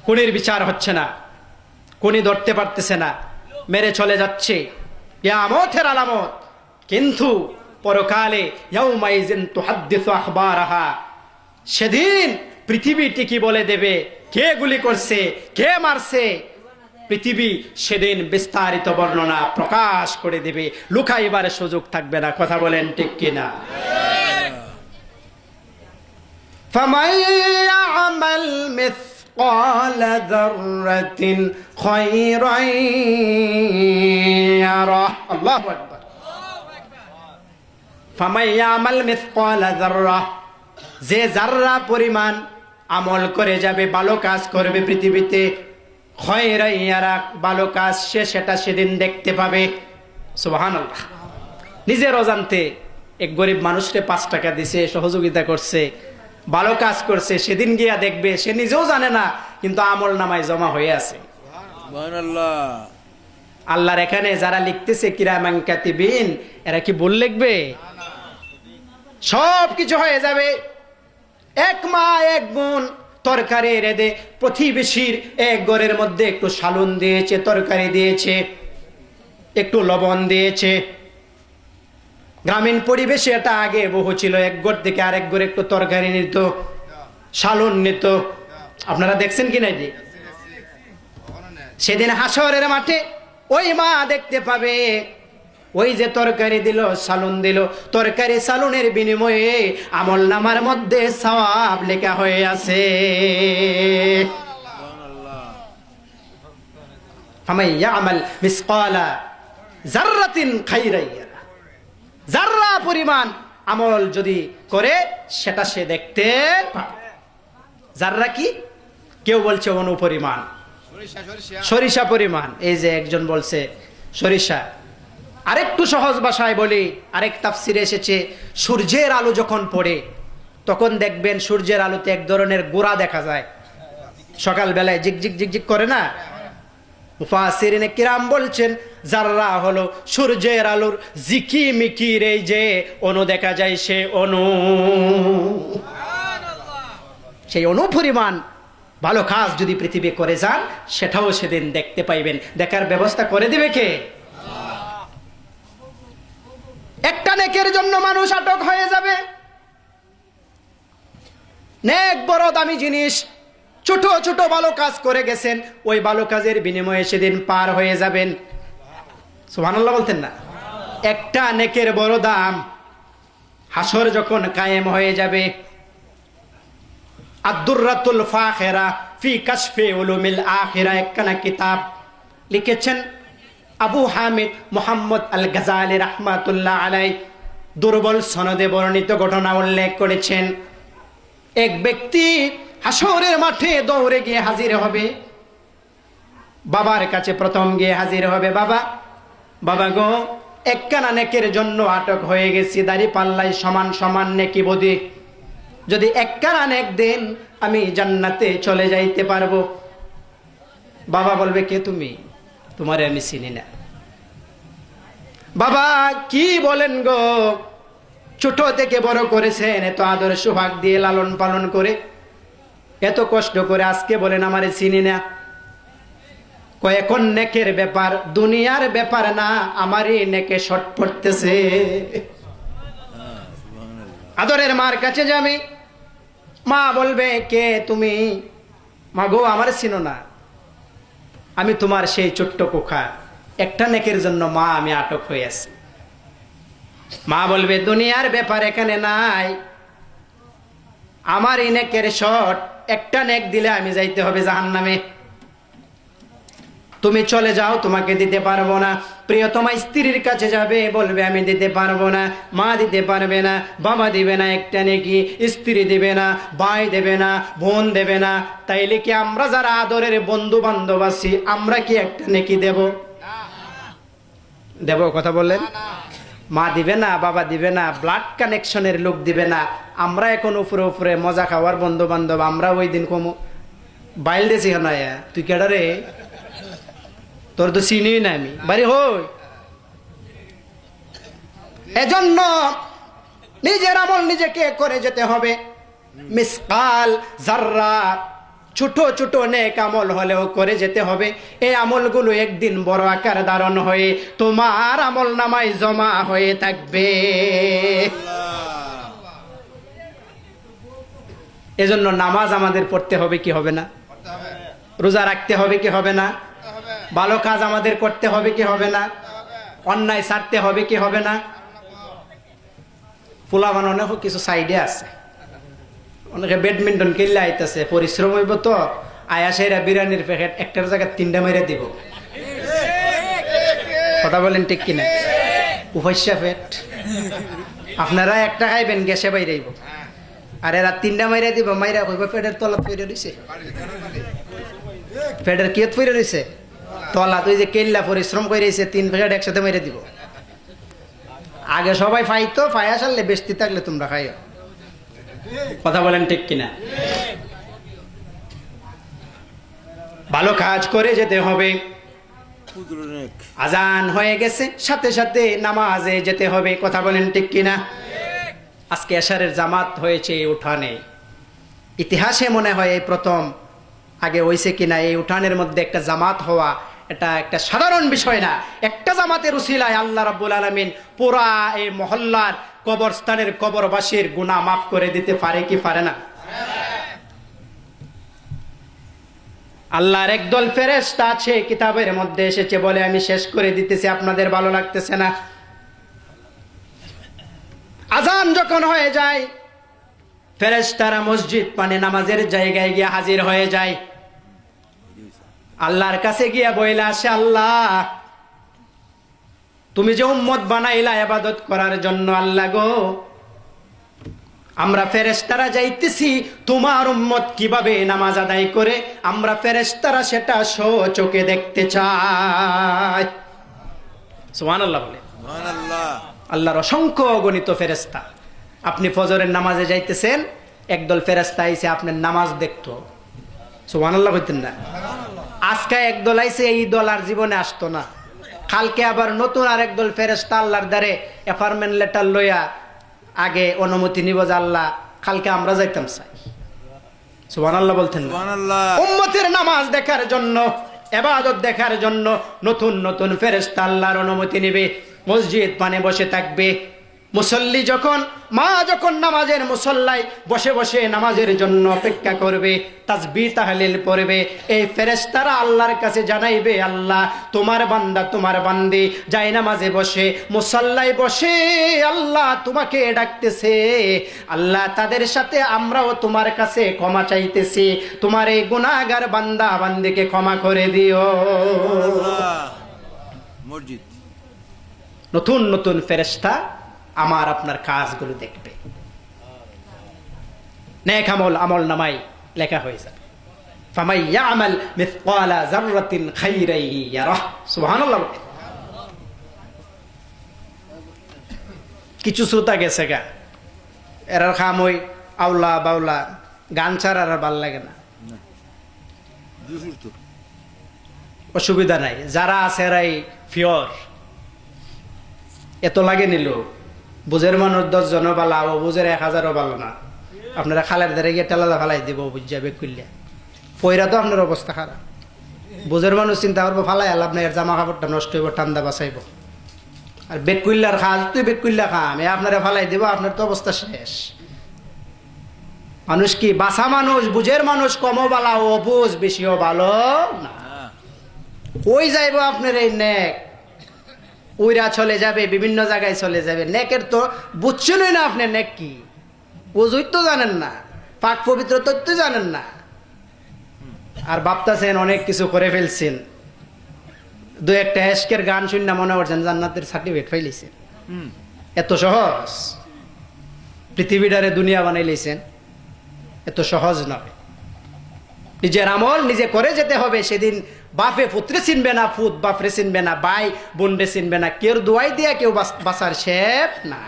খুনির বিচার হচ্ছে না, খুনি ধরতে পারতেছে না, মেরে চলে যাচ্ছে, কিয়ামতের আলামত। কিন্তু পরকালে ইয়াউমাইজিন তুহাদ্দিসু আখবারাহা, সেদিন পৃথিবী ঠিকই বলে দেবে কে গুলি করছে, কে মারছে। পৃথিবী সেদিন বিস্তারিত বর্ণনা প্রকাশ করে দেবে, লুকাইবার সুযোগ থাকবে না। কথা বলেন ঠিক কিনা? ফামান ইয়ামাল মিসকালা যাররাতিন খায়রান ইয়ারাহ। আল্লাহু আকবার। ফামান ইয়ামাল মিসকালা যাররাহ, যে যাররা পরিমাণ আমল করে যাবে, ভালো কাজ করবে পৃথিবীতে, খায়রান ইয়ারাহ, ভালো কাজ সে সেটা সেদিন দেখতে পাবে। সুবহানাল্লাহ। নিজের অজান্তে এক গরিব মানুষকে 5 টাকা দিছে, সহযোগিতা করছে, ভালো কাজ করছে, সেদিন গিয়া দেখবে সে নিজেও জানে না, কিন্তু আমল নামায় জমা হয়ে আছে। সুবহানাল্লাহ। আল্লাহর এখানে যারা লিখতেছে কিরামান কাতিবিন, এরা কি ভুল লিখবে? সব কিছু হয়ে যাবে। এক মা এক বোন তরকারি রেঁধে প্রতিবেশীর এক ঘরের মধ্যে একটু সালুন দিয়েছে, তরকারি দিয়েছে, একটু লবণ দিয়েছে। গ্রামীণ পরিবেশে এটা আগে বহু ছিল, এক ঘর থেকে আরেক ঘরে একটু তরকারি নিত, সালুন নিত। আপনারা দেখছেন কি না? সেদিন হাসরের মাঠে ওই মা দেখতে পাবে ওই যে তরকারি দিল, সালুন দিল, তরকারি সালুনের বিনিময়ে আমল নামার মধ্যে সওয়াব লেখা হয়ে আছে। ফামান ইয়ামাল মিসকালা যাররাতিন খায়রান ইয়ারা, যাররা পরিমাণ আমল যদি করে সেটা সে দেখতে পাবে। যাররা কি? কেউ বলছে অনুপরিমাণ, সরিষা পরিমাণ। এই যে একজন বলছে সরিষা। আরেকটু সহজ ভাষায় বলি, আরেক তাফসিরে এসেছে সূর্যের আলো যখন পড়ে তখন দেখবেন সূর্যের আলোতে এক ধরনের গোড়া দেখা যায়, সকাল বেলায় জিকজিক জিকজিক করে না। মুফাসসিরিনে কিরাম বলছেন যাররা হলো সূর্যের আলোর জিকিমিকির এই যে অণু দেখা যায়, সে অণু, সেই অণু পরিমাণ ভালো কাজ যদি পৃথিবী করে যান সেটাও সেদিন দেখতে পাইবেন। দেখার ব্যবস্থা করে দিবে কে? একটা নেকের জন্য মানুষ আটক হয়ে যাবে। নেক বড় দামি জিনিস, ছোট ছোট ভালো কাজ করে গেছেন, ওই ভালো কাজের বিনিময়ে সেদিন পার হয়ে যাবেন। সুবহানাল্লাহ বলতেন না? একটা নেকের বড় দাম। হাসর যখন কায়েম হয়ে যাবে, আদ-দুররাতুল ফাখিরা ফি কাশফি উলুমিল আখিরা একখানা কিতাব লিখেছেন আবু হামিদ মুহাম্মদ আল গাজালি রাহমাতুল্লাহ আলাই। দুর্বল সনদে বর্ণিত ঘটনা উল্লেখ করেছেন। এক ব্যক্তি হাসরের মাঠে দৌড়ে গিয়ে হাজির হবে, বাবার কাছে প্রথম গিয়ে হাজির হবে। বাবা, বাবা গো, একখানা নেকের জন্য আটক হয়ে গেছি, দাড়ি পাল্লাই সমান সমান নেকি বদি, যদি একখানা নেক দেন আমি জান্নাতে চলে যাইতে পারবো। বাবা বলবে, কে তুমি? তোমারে আমি চিনি না। বাবা, কি বলেন গো, ছোট থেকে বড় করেছেন, এত আদর সোহাগ দিয়ে লালন পালন করে, এত কষ্ট করে, আজকে বলেন আমারে চিনি না। কয়েকন নেকের ব্যাপার, দুনিয়ার ব্যাপার না, আমারই নেকে শর্ট পড়তেছে। আদরের মার কাছে যাবে, মা বলবে, কে তুমি? মা গো, আমার চিনো না, আমি তোমার সেই ছোট্ট কোখা, একটা নেকের জন্য মা আমি আটক হয়ে আছি। মা বলবে, দুনিয়ার ব্যাপার এখানে নাই, আমার এই নেকের শর্ট, একটা নেক দিলে আমি যাইতে হবে জাহান্নামে, তুমি চলে যাও, তোমাকে দিতে পারবো না। প্রিয়তমা স্ত্রীর কাছে যাবে, বলবে আমি দিতে পারবো না, মা দিতে পারবে না, বাবা দিবে না একটা নেকি, স্ত্রী দিবে না, ভাই দেবে না, বোন দেবে না, তাইলে কি আমরা যারা আদরের বন্ধু বান্ধব আছি, আমরা কি একটা নেকি দেব? দেব? কথা বললেন? মা দিবে না, বাবা দিবে না, ব্লাড কানেকশনের লোক দিবে না, আমরা এখন উপরে উপরে মজা খাওয়ার বন্ধু বান্ধব, আমরা ওই দিন কম বাইল দিয়েছি না, তুই কেডা রে, তোর তো চিনি না আমি, বাড়ি হই। এজন্য নিজের আমল নিজেকে করে যেতে হবে। মিসকাল জাররা, ছোট ছোট নেক আমল হলেও করে যেতে হবে। এই আমলগুলো একদিন বড় আকার ধারণ হয়ে তোমার আমল নামায় জমা হয়ে থাকবে। এজন্য নামাজ আমাদের পড়তে হবে কি হবে না? রোজা রাখতে হবে কি হবে না? ভালো কাজ আমাদের করতে হবে কি হবে না? অন্যায় ছাড়তে হবে কি হবে না? পোলা বানানো কিছু সাইডে আছে, অনেকে ব্যাডমিন্টন খেললে আইতেছে, পরিশ্রম হইব তো, আয়াসেরা বিরিয়ানির প্যাকেট একটার জায়গায় 3টা মেরে দিব। কথা বলেন ঠিক কিনা? উপাস্যা পেট, আপনারা একটা খাইবেন, গ্যাসে বাইরেইব, আর এরা 3টা মাইরা দিব, মাইরা কইব পেটের তলা ফিরে রইছে, পেটের কিয়ত ফিরে রইছে তলা, তুই যে কেল্লা পরিশ্রম করে 3 প্যাকেট একসাথে মেরে দিব। আগে সবাই ফাইতো, ফাই আসালে বেশি থাকলে তোমরা খাইও। কথা বলেন ঠিক কিনা? ভালো কাজ করে যেতে হবে। আজান হয়ে গেছে, সাথে সাথে নামাজে যেতে হবে। কথা বলেন ঠিক কিনা? আজকে এশারের জামাত হয়েছে এই উঠানে, ইতিহাসে মনে হয় এই প্রথম, আগে হয়েছে কিনা এই উঠানের মধ্যে একটা জামাত হওয়া, এটা একটা সাধারণ বিষয় না। একটা জামাতের উসিলায় আল্লাহ রাব্বুল আলামিন পুরা এই মহল্লার কবরস্থানের কবরবাসীর গুনাহ মাফ করে দিতে পারে কি পারে না? আল্লাহর একদল ফেরেশতা আছে, কিতাবের মধ্যে এসেছে, বলে আমি শেষ করে দিতেছি, আপনাদের ভালো লাগতেছে না? আজান যখন হয়ে যায়, ফেরেশতারা মসজিদ মানে নামাজের জায়গায় গিয়ে হাজির হয়ে যায়। আল্লাহর কাছে গিয়া বইলা আসে, আল্লাহ তুমি যে উম্মত বানাইলা ইবাদত করার জন্য, আল্লাহ গো আমরা ফেরেশতারা যাইতেছি তোমার উম্মত কিভাবে নামাজ আদায় করে, আমরা ফেরেশতারা সেটা চোখে দেখতে চাই। সুবহানাল্লাহ বলে। সুবহানাল্লাহ। আল্লাহর অসংখ্য অগণিত ফেরেশতা। আপনি ফজরের নামাজে যাইতেছেন, একদল ফেরেশতা আইছে আপনার নামাজ দেখতো, সুবহানাল্লাহ কইতেন না? আজকে একদল আইছে, এই দল আর জীবনে আসতো না। কালকে আবার নতুন আরেক দল ফেরেশতা আল্লাহর দ্বারে অ্যাপয়েন্টমেন্ট লেটার লইয়া আগে অনুমতি নিব যে আল্লাহ কালকে আমরা যাইতাম চাই। সুবহানাল্লাহ বলতেন না? সুবহানাল্লাহ। উম্মতের নামাজ দেখার জন্য, ইবাদত দেখার জন্য নতুন নতুন ফেরেশতা আল্লাহর অনুমতি নেবে, মসজিদ পানে বসে থাকবে। মুসল্লি যখন, মা যখন নামাজের মুসল্লায় বসে বসে নামাজের জন্য অপেক্ষা করবে, তাসবিহ তাহলিল পড়বে, এই ফেরেশতারা আল্লাহর কাছে জানাইবে, আল্লাহ তোমার বান্দা তোমার বান্দি যাই নামাজে বসে, মুসল্লায় বসে আল্লাহ তোমাকে ডাকতেছে, আল্লাহ তাদের সাথে আমরাও তোমার কাছে ক্ষমা চাইতেছি, তোমার এই গুনাহগার বান্দা বান্দিকে ক্ষমা করে দিও। মসজিদ নতুন নতুন ফেরেশতা আমার আপনার কাজগুলো দেখবে, নেক আমল আমল নামাই লেখা হয়ে যাবে। ফামাই ইয়ামাল মিসকালা যাররাতিন খাইরাই ইয়ারাহ, সুবহানাল্লাহ। কিছু শ্রোতা গেছে গা, এরার খাম ওই আউলা বাউলা গান ছাড়া আর ভাল লাগে না, অসুবিধা নাই। যারা আছে এরাই ফিওর, এত লাগে নিল। বুঝের মানুষ 10 জনও বালা, ও বুঝের 1000ও ভালো না। আপনারা খালের ধারে গিয়ে টেলা ফালাই দিব, বুঝা বেগ করলে পয়রা তো আপনার অবস্থা খারাপ। বুঝের মানুষ চিন্তা করবো ফালাই আলাপ নাই, জামা কাপড়টা নষ্ট হইব, ঠান্ডা বাঁচাইব। আর বেগ কুল্লার খাস, তুই বেগ কুল্লা খাম, আপনারা ফালাই দিব, আপনার তো অবস্থা শেষ। মানুষ কি বাসা মানুষ, বুঝের মানুষ কমও বালা, ও বুঝ বেশিও ভালো না। ওই যাইব আপনার এই নেক, ওইরা চলে যাবে, বিভিন্ন জায়গায় চলে যাবে। নেকের তো বুঝছেনই না আপনি নেক কি, বুঝই তো জানেন না, পাক পবিত্র তথ্য জানেন না। আর ভাবতেছেন অনেক কিছু করে ফেলছেন, দু একটা এশকের গান শুনে মনে করছেন জান্নাতের সার্টিফিকেট পাইলেছেন। এত সহজ পৃথিবীটারে দুনিয়া বানাইলেছেন, এত সহজ নয়। নিজের আমল নিজে করে যেতে হবে। সেদিন বাপে পুত্রে চিনবে না, ফুত বাপরে চিনবে না, ভাই বোনরে চিনবে না, কেউ দোয়াই দিয়া কেউ বাঁচার শেপ না।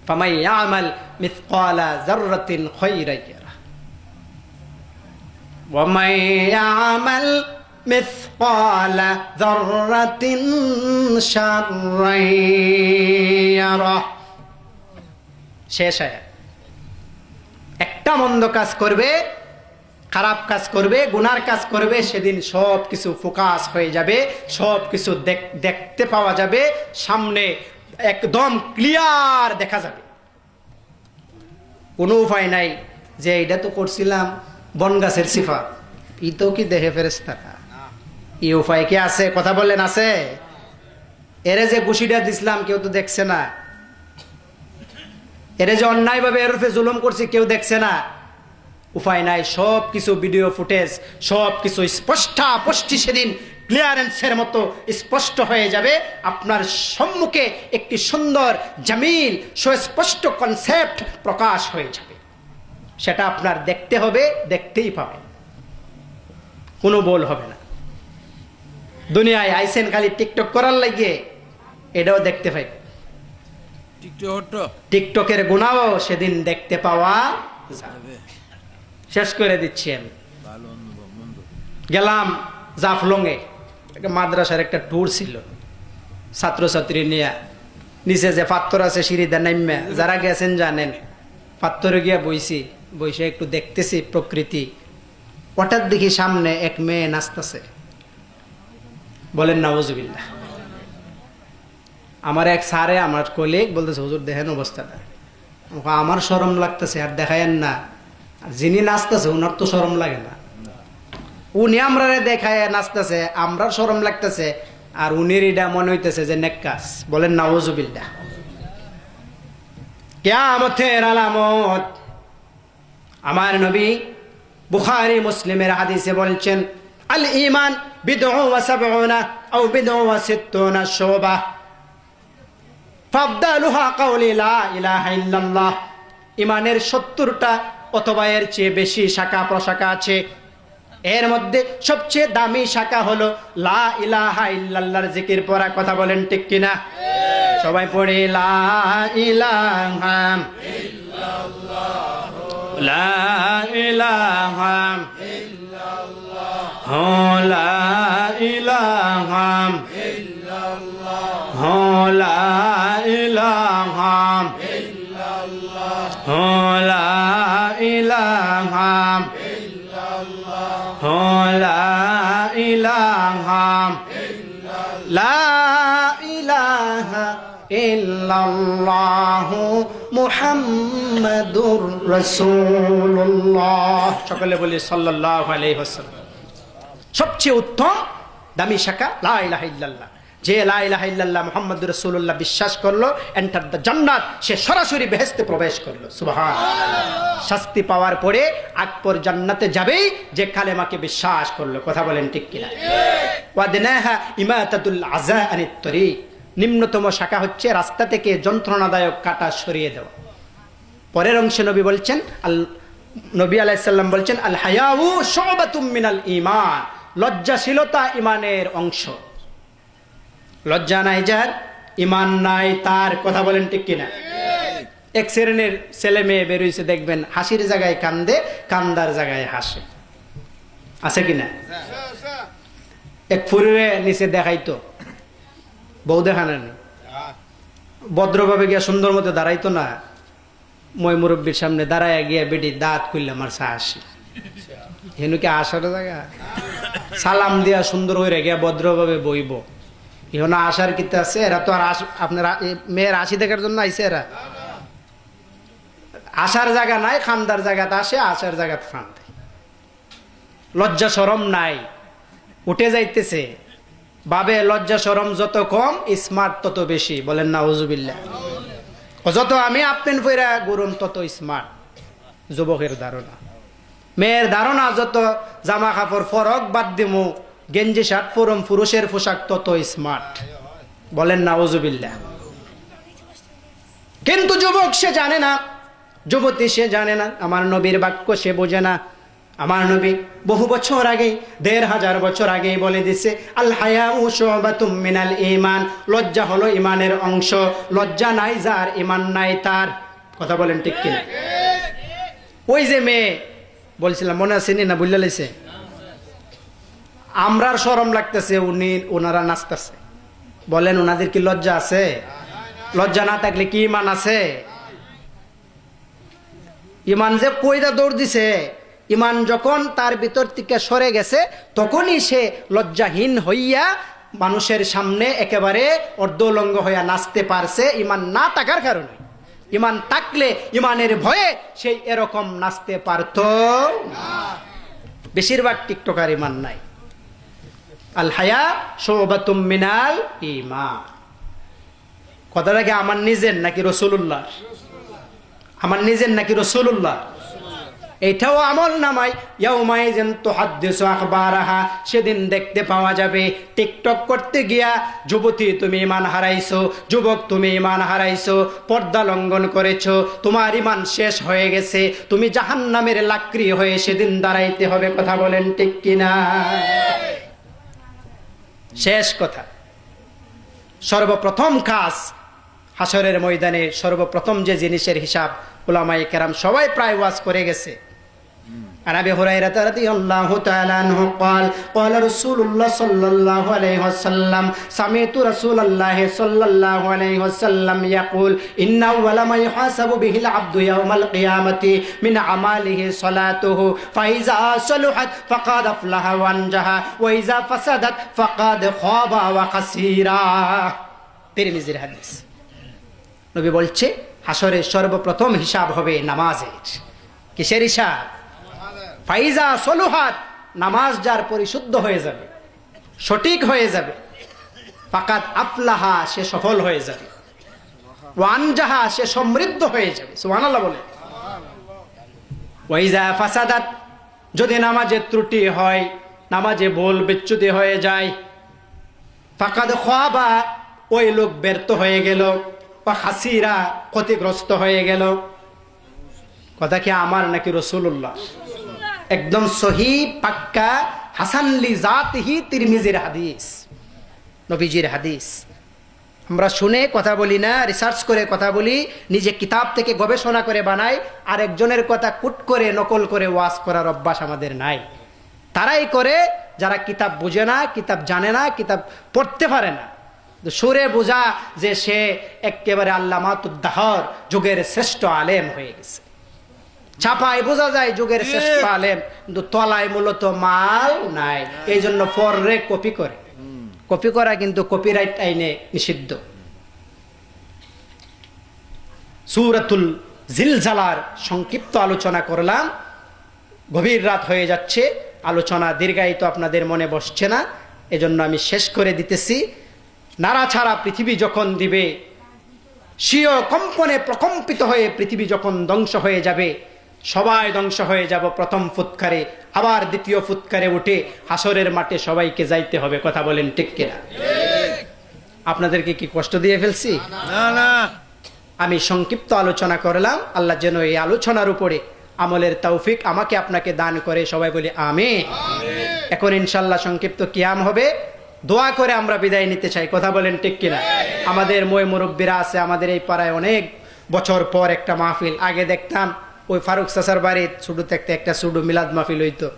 ফামাই ইয়ামাল মিসকালা যাররাতিন খাইরান ইয়ারাহ ওয়া মান ইয়ামাল মিসকালা যাররাতিন শাররান ইয়ারাহ। শেষ আয়াত। একটা মন্দ কাজ করবে, খারাপ কাজ করবে, গুনার কাজ করবে, সেদিন সব কিছু ফোকাস হয়ে যাবে, সব কিছু দেখতে পাওয়া যাবে, সামনে একদম ক্লিয়ার দেখা যাবে। কোনো উপায় নাই যে এটা তো করছিলাম বন গাছের সিফাত, ই তো কি দেখে ফেরেশতারা, এই উপায় কি আছে? কথা বললেন আছে? এরে যে ঘুষিটা দিছিলাম কেউ তো দেখছে না, এরে যে অন্যায়ভাবে এর উপরে জুলুম করছি কেউ দেখছে না। উপায় নাই, সব কিছু ভিডিও ফুটেজ, সব কিছু স্পষ্টাস্পষ্টি সেদিন ক্লিয়ারেন্সের মতো স্পষ্ট হয়ে যাবে। আপনার সম্মুখে একটি সুন্দর জামিল সুস্পষ্ট কনসেপ্ট প্রকাশ হয়ে যাবে। সেটা আপনার দেখতে হবে, দেখতেই পাবে, কোনো বল হবে না। দুনিয়ায় আইসেন খালি টিকটক করার লাগিয়ে, এটাও দেখতে পাইবে। টিকটকের গুণাও সেদিন দেখতে পাওয়া যাবে। শেষ করে দিচ্ছি আমি। গেলাম জাফলংয়ে, মাদ্রাসার একটা ট্যুর ছিল, ছাত্রছাত্রী নিয়ে। নিচে যে পাত্তর আছে সিঁড়িতে নাইমা, যারা গেছেন জানেন, পাত্তরে গিয়া বইসে একটু দেখতেছি প্রকৃতি। হঠাৎ দেখি সামনে এক মেয়ে নাচতেছে, বলেন নাউজুবিল্লাহ। আমার এক স্যারে, আমার কলিগ বলতেছে, হুজুর দেখেন অবস্থাটা। আমার শরম লাগতেছে, আর দেখায়েন না। আর যিনি নাচতেছে ওনার তো শরম লাগে না, উনি আমরা দেখায় নাচতেছে, আমরার শরম লাগতেছে, আর উনির এটা মনে হইতেছে যে নেক কাজ। বলেন নাউজুবিল্লাহ। কিয়ামতের আলামত আমার নবী বুখারী মুসলিমের হাদিসে বলছেন, আল ঈমান বিদউ ওয়া সাবউনা আও বিদউ ওয়া সিত্তুনা শুবা ফাফদালুহা কাউলি লা ইলাহা ইল্লাল্লাহ। ঈমানের 70টা অথবা এর চেয়ে বেশি শাখা প্রশাখা আছে। এর মধ্যে সবচেয়ে দামি শাখা হলো লা ইলাহা ইল্লাল্লাহর জিকির পড়া। কথা বলেন ঠিক কিনা? সবাই পড়ে লা ইলাহা ইল্লাল্লাহ, লা ইলাহা ইল্লাল্লাহ, লা ইলাহা ইল্লাল্লাহ, লা ইলাহা ইল্লাল্লাহ, লা ইলাহা লা ইলাহা লা ইলাহা ইল্লাল্লাহু মুহাম্মাদুর রাসূলুল্লাহ। সকলে বলি সাল্লাল্লাহু আলাইহি ওয়াসাল্লাম। সবচেয়ে উত্তম দামি শাখা লা ইলাহা ইল্লাল্লাহ। যে লা ইলাহা ইল্লাল্লাহ মুহাম্মাদুর রাসূলুল্লাহ বিশ্বাস করলো, এন্টার দ্য জান্নাত, সে সরাসরি বেহেশতে প্রবেশ করলো। সুবহানাল্লাহ। শাস্তি পাওয়ার পরে আকবর জান্নাতে যাবেই যে কালেমাকে বিশ্বাস করলো। কথা বলেন ঠিক কিনা? ওয়াদনাহা ইমাতাতুল আযা আনিত তরিক। নিম্নতম শাখা হচ্ছে রাস্তা থেকে যন্ত্রণাদায়ক কাঁটা সরিয়ে দেওয়া। পরের অংশে নবী বলছেন, আল নবী আলাইহিস সালাম বলছেন আল হায়াউ শুবাতুম মিনাল ঈমান, লজ্জাশীলতা ঈমানের অংশ। লজ্জা নাই যার, ঈমান নাই তার। কথা বলেন ঠিক কিনা? এক শ্রেণীর ছেলে মেয়ে বেরোইছে, দেখবেন হাসির জায়গায় কান্দে, কান্দার জায়গায় হাসে। আছে কিনা? এক ফুরিয়ে নিচে দেখাইতো, বউ দেখানো নেই, ভদ্রভাবে গিয়া সুন্দর মতো দাঁড়াইতো না, মই মুরব্বীর সামনে দাঁড়ায় গিয়া বেটি দাঁত খুললাম আর চা আসি, হেনুকে আসার জায়গা সালাম দিয়া সুন্দর হয়ে গিয়া ভদ্রভাবে বইব। ইহনা আসার কিতে আছে? এরা তো আর আপনার মেয়ের হাসি দেখার জন্য আইসে, এরা আসার জায়গা নাই, খান্দার জায়গাতে আসে, আসার জায়গাতে খান্দে। লজ্জা শরম নাই, উঠে যাইতেছে বাবে লজ্জা শরম যত কম, স্মার্ট তত বেশি। বলেন নাউজুবিল্লাহ। যত আমি আপেন ফেরা গরম তত স্মার্ট যুবকের ধারণা। মেয়ের ধারণা যত জামা কাপড় ফরক বাদ দিমু, গেঞ্জি শার্ট পরম, পুরুষের পোশাক তত স্মার্ট। বলেন নাউজুবিল্লাহ। কিন্তু যুবক সে জানে না, যুবতী সে জানে না, আমার নবীর বাক্য সে বোঝে না। আমার নবী বহু বছর আগে, ১৫০০ বছর আগে বলে দিছে আল হায়াউ শুবাতুম মিনাল ঈমান, লজ্জা হলো ঈমানের অংশ। লজ্জা নাই যার, ঈমান নাই তার। কথা বলেন ঠিক কিনা? ওই যে মেয়ে বলছিলাম, মনে আছে না? বুঝলে লাইছে, আমরার শরম লাগতেছে, ওনারা নাচতেছে। বলেন ওনাদের কি লজ্জা আছে? লজ্জা না থাকলে কি ঈমান আছে? ঈমান যে কইরা দৌড় দিছে, ঈমান যখন তার ভিতর থেকে সরে গেছে, তখনই সে লজ্জাহীন হইয়া মানুষের সামনে একেবারে অর্ধলঙ্গ হইয়া নাচতে পারছে। ঈমান না থাকার কারণে। ঈমান থাকলে, ঈমানের ভয়ে সেই এরকম নাচতে পারত না। বেশিরভাগ টিকটকার ঈমান নাই। আল হায়া শুবাতুম মিনাল ঈমান। কথাটা কি আমার নিজের নাকি রাসূলুল্লাহ? আমার নিজের নাকি রাসূলুল্লাহ? এটাও আমল নামাই ইয়াউমাইযিন তুহাদ্দিসু আখবারাহা, সেদিন দেখতে পাওয়া যাবে টিকটক করতে গিয়া যুবতী তুমি ঈমান হারাইছো, যুবক তুমি ঈমান হারাইছো, পর্দা লঙ্ঘন করেছো, তোমার ঈমান শেষ হয়ে গেছে, তুমি জাহান্নামের লাকড়ি হয়ে সেদিন দাঁড়াইতে হবে। কথা বলেন ঠিক কিনা? শেষ কথা। সর্বপ্রথম কাজ হাসরের ময়দানে, সর্বপ্রথম যে জিনিসের হিসাব উলামায়ে কেরাম সবাই প্রায় ওয়াজ করে গেছে। عن ابي هريره رضي الله تعالى عنه قال قال رسول الله صلى الله عليه وسلم سمعت رسول الله صلى الله عليه وسلم يقول ان اول ما يحاسب به العبد يوم القيامه من اعماله صلاته فاذا صلحت فقد افلح وانجح واذا فسدت فقد خاب وخسر। তিরমিজির হাদিস। নবী বলছে হাসরের সর্বপ্রথম হিসাব হবে নামাজের। কিসের হিসাব? ফাইজা সলুহাত, নামাজ যার পরিশুদ্ধ হয়ে যাবে, সঠিক হয়ে যাবে, ফাকাদ আফলাহা, সে সফল হয়ে যাবে, ওয়ানজাহা, সে সমৃদ্ধ হয়ে যাবে। সুবহানাল্লাহ বলে। ওয়াইজা ফাসাদাত, যদি নামাজে ত্রুটি হয়, নামাজে ভুল বিচ্যুতি হয়ে যায়, ফাকাদ খাবা, ওই লোক ব্যর্থ হয়ে গেল, বা খাসিরা, ক্ষতিগ্রস্ত হয়ে গেল। কথা কি আমার নাকি রাসূলুল্লাহ? একদম সহি পাক্কা হাসান লি জাতিহি তিরমিজির হাদিস, নবীজির হাদিস। আমরা শুনে কথা বলি না, রিসার্চ করে কথা বলি, নিজে কিতাব থেকে গবেষণা করে বানাই, আর একজনের কথা কুট করে নকল করে ওয়াজ করার অভ্যাস আমাদের নাই। তারাই করে যারা কিতাব বুঝে না, কিতাব জানে না, কিতাব পড়তে পারে না। সুরে বোঝা যে সে একেবারে আল্লামাতুদ দাহর, যুগের শ্রেষ্ঠ আলেম হয়ে গেছে। ছাপায় বোঝা যায় যুগের শ্রেষ্ঠ আলেম, কিন্তু তলায় মূলত মাল নাই। এই জন্য ফররে কপি করে। কপি করা কিন্তু কপিরাইট আইনে নিষিদ্ধ। সূরাতুল জিলজালার সংক্ষিপ্ত আলোচনা করলাম। গভীর রাত হয়ে যাচ্ছে, আলোচনা দীর্ঘায়িত আপনাদের মনে বসছে না, এজন্য আমি শেষ করে দিতেছি। নাড়াছাড়া পৃথিবী যখন দিবে, স্বীয় কম্পনে প্রকম্পিত হয়ে পৃথিবী যখন ধ্বংস হয়ে যাবে, সবাই ধ্বংস হয়ে যাব প্রথম ফুৎকারে, আবার দ্বিতীয় ফুৎকারে উঠে হাসরের মাঠে সবাইকে যাইতে হবে। কথা বলেন ঠিক কিনা? আপনাদেরকে কি কষ্ট দিয়ে ফেলছি? না না, আমি সংক্ষিপ্ত আলোচনা করলাম। আল্লাহ যেন এই আলোচনার উপরে আমলের তৌফিক আমাকে আপনাকে দান করে, সবাই বলি আমিন। এখন ইনশাল্লাহ সংক্ষিপ্ত কিয়াম হবে, দোয়া করে আমরা বিদায় নিতে চাই, কথা বলেন ঠিক কিনা? আমাদের মই মুরব্বীরা আছে, আমাদের এই পাড়ায় অনেক বছর পর একটা মাহফিল। আগে দেখতাম ওই ফারুক চাচার বাড়ি ছোট থাকতে একটা ছোট মিলাদ মাহফিল হইতো,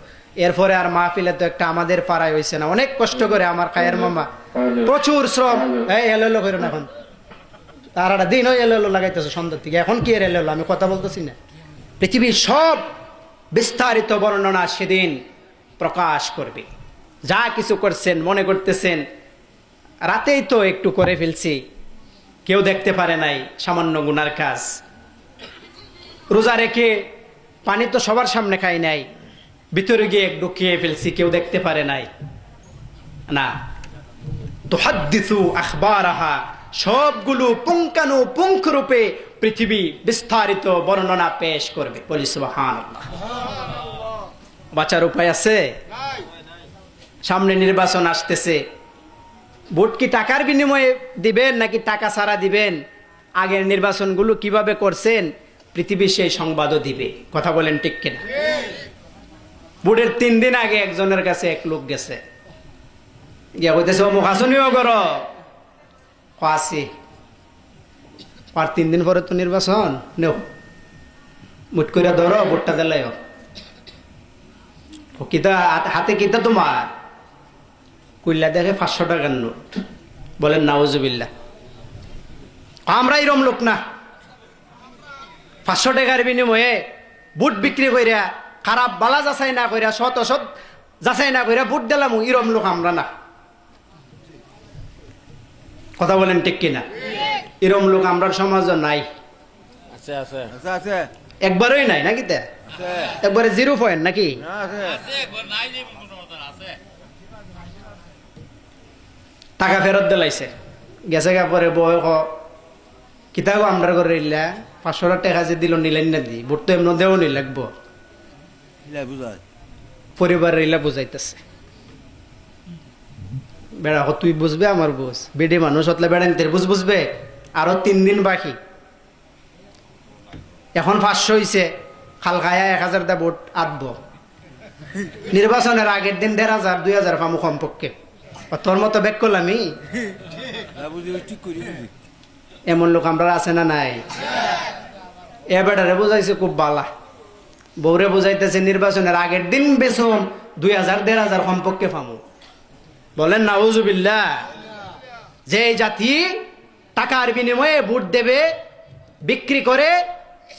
এরপরে আর মাহফিলে তো একটা আমাদের পাড়ায় হয়েছে না। অনেক কষ্ট করে আমার খায়ের মামা, প্রচুর শ্রম, এই এলো করে না, এখন তার একটা দিন ওই এলো লাগাইতেছে সন্ধ্যার থেকে, এখন কি এর এলো, আমি কথা বলতেছি না। পৃথিবীর সব বিস্তারিত বর্ণনা সেদিন প্রকাশ করবে। যা কিছু করছেন মনে করতেছেন রাতেই তো একটু করে ফেলছি, কেউ দেখতে পারে নাই, সামান্য গুনার কাজ। রোজা রেখে পানি তো সবার সামনে খাই নাই, ভিতরে গিয়ে একটু খেয়ে ফেলছি, কেউ দেখতে পারে নাই। না, তুহাদ্দিসু আখবারাহা, সবগুলো পুঙ্খানুপুঙ্খ রূপে পৃথিবী বিস্তারিত বর্ণনা পেশ করবে। বলি সুবহানাল্লাহ। বাঁচার উপায় আছে? সামনে নির্বাচন আসতেছে, ভোট কি টাকার বিনিময়ে দিবেন নাকি টাকা ছাড়া দিবেন? আগের নির্বাচনগুলো কিভাবে করছেন পৃথিবী সেই সংবাদও দিবে, কথা বলেন ঠিক কিনা? ভোটের 3 দিন আগে একজনের কাছে এক লোক গেছে, গিয়া কইতেছে অমুক আসনিও করো, আসি। আর 3 দিন পরে তো নির্বাচন, নেও মুট করে ধরো, ভোটটা দিলাই কিতা হাতে, কিতা তোমার? কইলা দেখে 500 টাকার নোট। বলেন নাউজুবিল্লাহ। আমরা এরম লোক না, 500 টাকার বিনিময়ে বুট বিক্রি কইরা, খারাপ বালা যাচাই না কইরা, সৎ অসৎ যাচাই না কইরা বুট দিলাম, এরম লোক আমরা না, কথা বলেন ঠিক কিনা? এরম লোক আমরার সমাজে নাই, আছে আছে আছে আছে, একবারই নাই নাকি? তে একবারে 0 পয়েন্ট নাকি? টাকা ফেরত দিলাইছে, গেছে গা পরে বয় কিতাব আমরার করে ইল্লা 500 টাকা যে দিল নিলেন না, দি ভোট তো এমন দেও নি লাগবো, পরিবারের ইলা বুঝাইতেছে। বেড়া তুই বুঝবে, আমার বুঝ, বেডি মানুষ হতলে বেড়া নিতে বুঝবে। আরো 3 দিন বাকি, এখন 500 হয়েছে, খাল খায়া 1000 দা ভোট আটব। নির্বাচনের আগের দিন 1500 2000 পামু কমপক্ষে। তোর মতো ব্যাক করলামই, এমন লোক আমরা আছে না নাই? এ বেটারে বুঝাইছে খুব বালা, বউরে বুঝাইতেছে নির্বাচনের আগের দিন বেসন 2000 1500 কমপক্ষে পামু। বলেন নাউজুবিল্লাহ। যে জাতি টাকার বিনিময়ে ভোট দেবে, বিক্রি করে,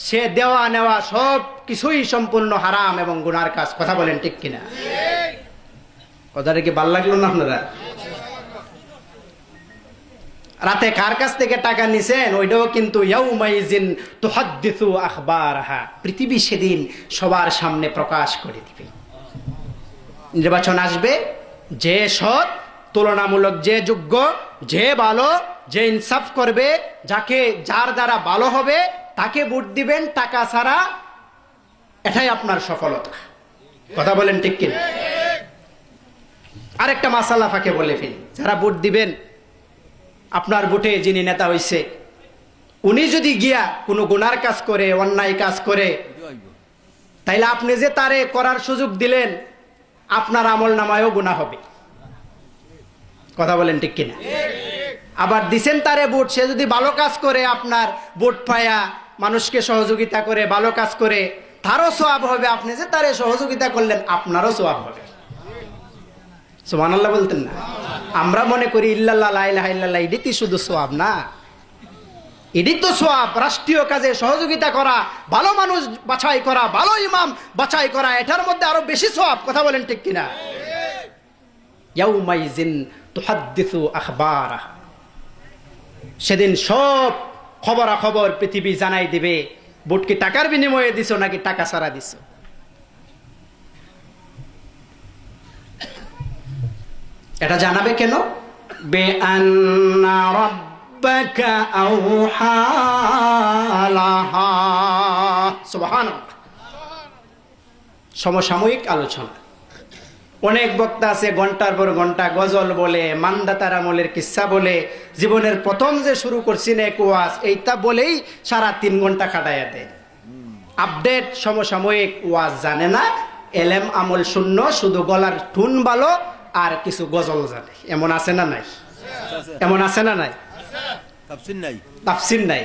সে দেওয়া নেওয়া সব কিছুই সম্পূর্ণ হারাম এবং গুনার কাজ, কথা বলেন ঠিক কিনা? কথাটা কি ভাল লাগলো না আপনারা? রাতে কার কাছ থেকে টাকা নিছেন ওইটাও কিন্তু ইয়াউমাইজিন তুহাদ্দিসু আখবারাহা, পৃথিবী সেদিন সবার সামনে প্রকাশ করে দিবে। নির্বাচন আসবে, যে সৎ, তুলনামূলক যে যোগ্য, যে ভালো, যে ইনসাফ করবে, যাকে যার দ্বারা ভালো হবে তাকে ভোট দিবেন টাকা ছাড়া, এটাই আপনার সফলতা, কথা বলেন ঠিক কিনা? আরেকটা মাসালা ফাঁকে বলে ফেলি, যারা ভোট দিবেন, আপনার ভোটে যিনি নেতা হইছে উনি যদি গিয়া কোনো গুনার কাজ করে, অন্যায় কাজ করে, তাইলে আপনি যে তারে করার সুযোগ দিলেন আপনার আমল নামায়ও গুনাহ হবে, কথা বলেন ঠিক কিনা? আবার দিছেন তারে ভোট, সে যদি ভালো কাজ করে, আপনার ভোট পায়া মানুষকে সহযোগিতা করে, ভালো কাজ করে, তারও সওয়াব হবে। আপনি যে তারে সহযোগিতা করলেন আপনারও সওয়াব হবে। সুবহানাল্লাহ বলতেন না? আমরা মনে করি ইল্লাল্লাহ লা ইলাহা ইল্লাল্লাহ এটি শুধু সওয়াব না, এটি তো সওয়াব। রাষ্ট্রীয় কাজে সহযোগিতা করা, ভালো মানুষ বাছাই করা, ভালো ইমাম বাছাই করা, এটার মধ্যে আরো বেশি সওয়াব, কথা বলেন ঠিক কিনা? ইয়াউমাইজিন তুহাদ্দিসু আখবারাহা, সেদিন সব খবরাখবর পৃথিবী জানাই দিবে, ভোট কি টাকার বিনিময়ে দিছো নাকি টাকা ছাড়া দিছো। এটা জানাবে কেন? বিআন্না রাব্বাকা আওহা লাহা। সুবহানাল্লাহ। সমসাময়িক আলোচনা, অনেক বক্তা আছে ঘন্টার পর ঘন্টা গজল বলে, মান্দাতার আমলের কিস্সা বলে, জীবনের প্রথম যে শুরু করছি না ওয়াজ, এইটা বলেই সারা 3 ঘন্টা কাটাইয়া দেয়। আপডেট সমসাময়িক ওয়াজ জানে না, এলেম আমল শূন্য, শুধু গলার টুন ভালো আর কিছু গজল জানে। এমন আছে না নাই? এমন আছে না নাই? তাফসীর নাই। তাফসীর নাই।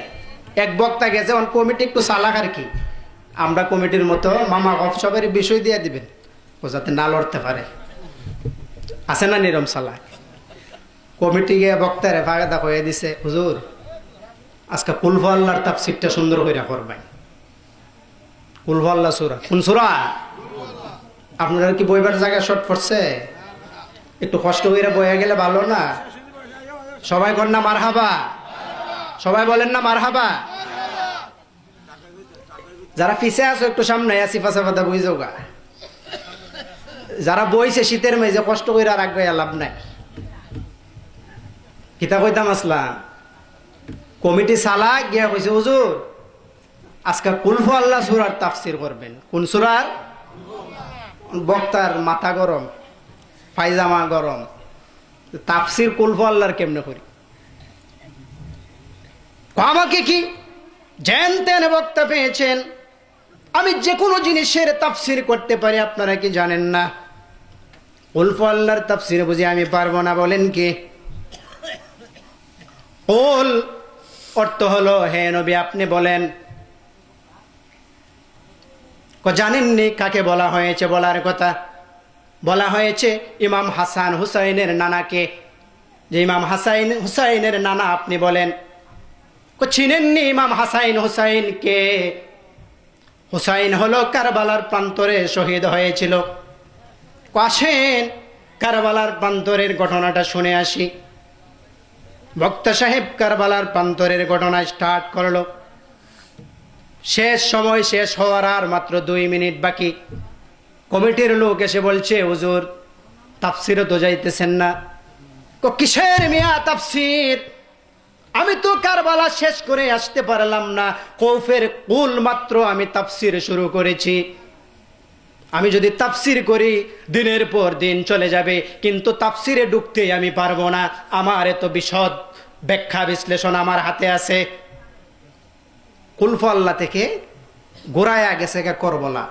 এক বক্তা গেছে, অন কমিটি একটু চালাক আর কি, আমরা কমিটির মতো মামা গপসপের বিষয় দিয়ে দিবেন ও যাতে না লড়তে পারে। আছে না নিরম চালাক? কমিটি গিয়ে বক্তারে ফায়দা হয়ে দিছে, হুজুর আজকে কুলহু আল্লাহর তাফসীরটা সুন্দর কইরা করবেন। কুলহু আল্লাহ সূরা, কোন সূরা? আপনারা কি বইবার জায়গায় শর্ট পড়ছে? একটু কষ্ট করে বইয়া গেলে ভালো না? সবাই কর না মারহাবা? সবাই বলেন না মারহাবা? যারা পিছে আছো একটু সামনে আসি, ফাঁসা ফাঁদা বই যাওগা। যারা বইছে শীতের মেঝে কষ্ট করে রাখবে, লাভ নাই। কিতা কইতাম আসলাম, কমিটি সালা গিয়া কইছে, হুজুর আজকে কুলহু আল্লাহ সূরার তাফসীর করবেন। কোন সূরার? বক্তার মাথা গরম, পায়জামা গরম, তাফসীর কুলহু আল্লাহর কেমনে করি? আমাকে কি জেন তেন বক্তা পেয়েছেন, আমি যে কোনো জিনিসের তাফসীর করতে পারি, আপনারা কি জানেন না? কুলহু আল্লাহর তাফসীর বুঝি আমি পারবো না? বলেন কি? কুল অর্থ হলো হে নবী আপনি বলেন। জানেননি কাকে বলা হয়েছে? বলার কথা বলা হয়েছে ইমাম হাসান হুসাইনের নানাকে, যে ইমাম হুসাইনের নানা আপনি বলেন। চিনেননি ইমাম হাসাইন হুসাইনকে? হুসাইন হলো কারবালার প্রান্তরে শহীদ হয়েছিল। আসেন কারবালার প্রান্তরের ঘটনাটা শুনে আসি। বক্তা সাহেব কারবালার প্রান্তরের ঘটনা স্টার্ট করলো। শেষ সময় শেষ হওয়ার আর মাত্র 2 মিনিট বাকি। কমিটির লোক এসে বলছে, হুজুর তাফসীরও তো যাইতেছেন না। কিসের মিয়া তাফসীর? আমি তো কারবালা শেষ করে আসতে পারলাম না, কৌফের কুল মাত্র আমি তাফসীর শুরু করেছি। আমি যদি তাফসীর করি দিনের পর দিন চলে যাবে, কিন্তু তাফসীরে ঢুকতে আমি পারবো না। আমার এত বিশদ ব্যাখ্যা বিশ্লেষণ আমার হাতে আছে। কুলহু আল্লাহ থেকে গোড়ায়া গেছে করবলা।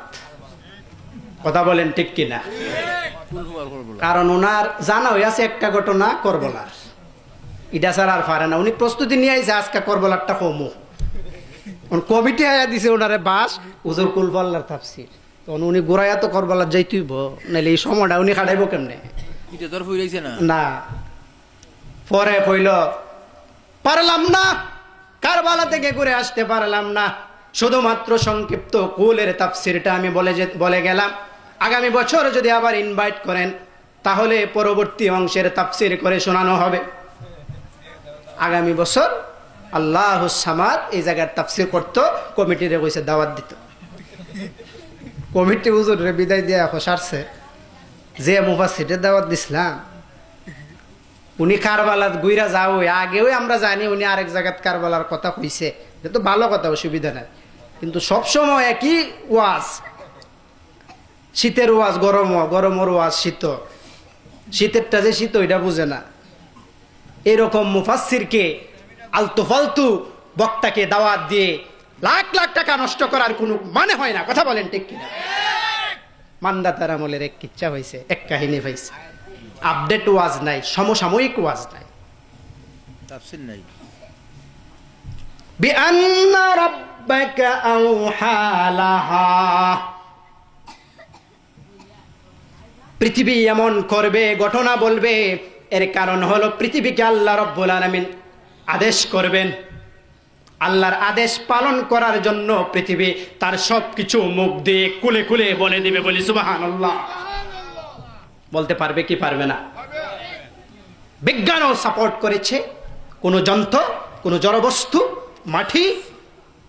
কথা বলেন ঠিক কিনা? কারণ ওনার জানা হয়ে আছে একটা ঘটনা করবলার, এটা ছাড়া আর পারে না। উনি প্রস্তুতি নিয়ে আইছে আজকে করবলারটা কমু। কমিটি আয়া দিছে ওনারে বাস, হুজুর কুলহু আল্লাহর তাফসীর। তখন উনি গোড়ায়া তো করবলার যাইতেইব, নাহলে এই সময়টা উনি খাটাইব কেমনে? না পরে কইল পারলাম না, কারবালা থেকে ঘুরে আসতে পারলাম না, শুধুমাত্র সংক্ষিপ্ত কুলের তাফসীরটা আমি বলে গেলাম। আগামী বছর যদি আবার ইনভাইট করেন তাহলে পরবর্তী অংশের তাফসীর করে শোনানো হবে। আগামী বছর আল্লাহুস সামাদ এই জায়গার তাফসীর করতো, কমিটিরে কইছে দাওয়াত দিত। কমিটি হুজুরে বিদায় দিয়ে সারছে, যে মুফাসসিরের দাওয়াত দিছিলাম উনি কারবালাত গুইরা যাও, আগেও আমরা জানি উনি আরেক জায়গাত কারবালার কথা কইছে, এটা তো ভালো কথা, অসুবিধা নাই। কিন্তু সবসময় একই ওয়াজ, শীতের ওয়াজ গরম, গরমের ওয়াজ শীত, শীতেরটা যে শীত ওইটা বুঝে না। এরকম মুফাসসিরকে আলতু ফালতু বক্তাকে দাওয়াত দিয়ে লাখ লাখ টাকা নষ্ট করার কোনো মানে হয় না। কথা বলেন ঠিক কিনা? মান্দাতার আমলের এক কিচ্ছা হয়েছে, এক কাহিনী হয়েছে। আপডেট ওয়াজ নাই, সমসাময়িক ওয়াজ নাই, তাফসীর নাই। বিআন্না রাব্বাকা আওহা লাহা, পৃথিবী এমন করবে, ঘটনা বলবে, এর কারণ হলো পৃথিবীকে আল্লাহ রাব্বুল আলামিন আদেশ করবেন। আল্লাহর আদেশ পালন করার জন্য পৃথিবী তার সবকিছু মুখ দিয়ে কুলে কুলে বলে দিবে। বলি সুবহানাল্লাহ। বলতে পারবে কি পারবে না? বিজ্ঞানও সাপোর্ট করেছে। কোনো যন্ত্র, কোনো জড়বস্তু, মাটি,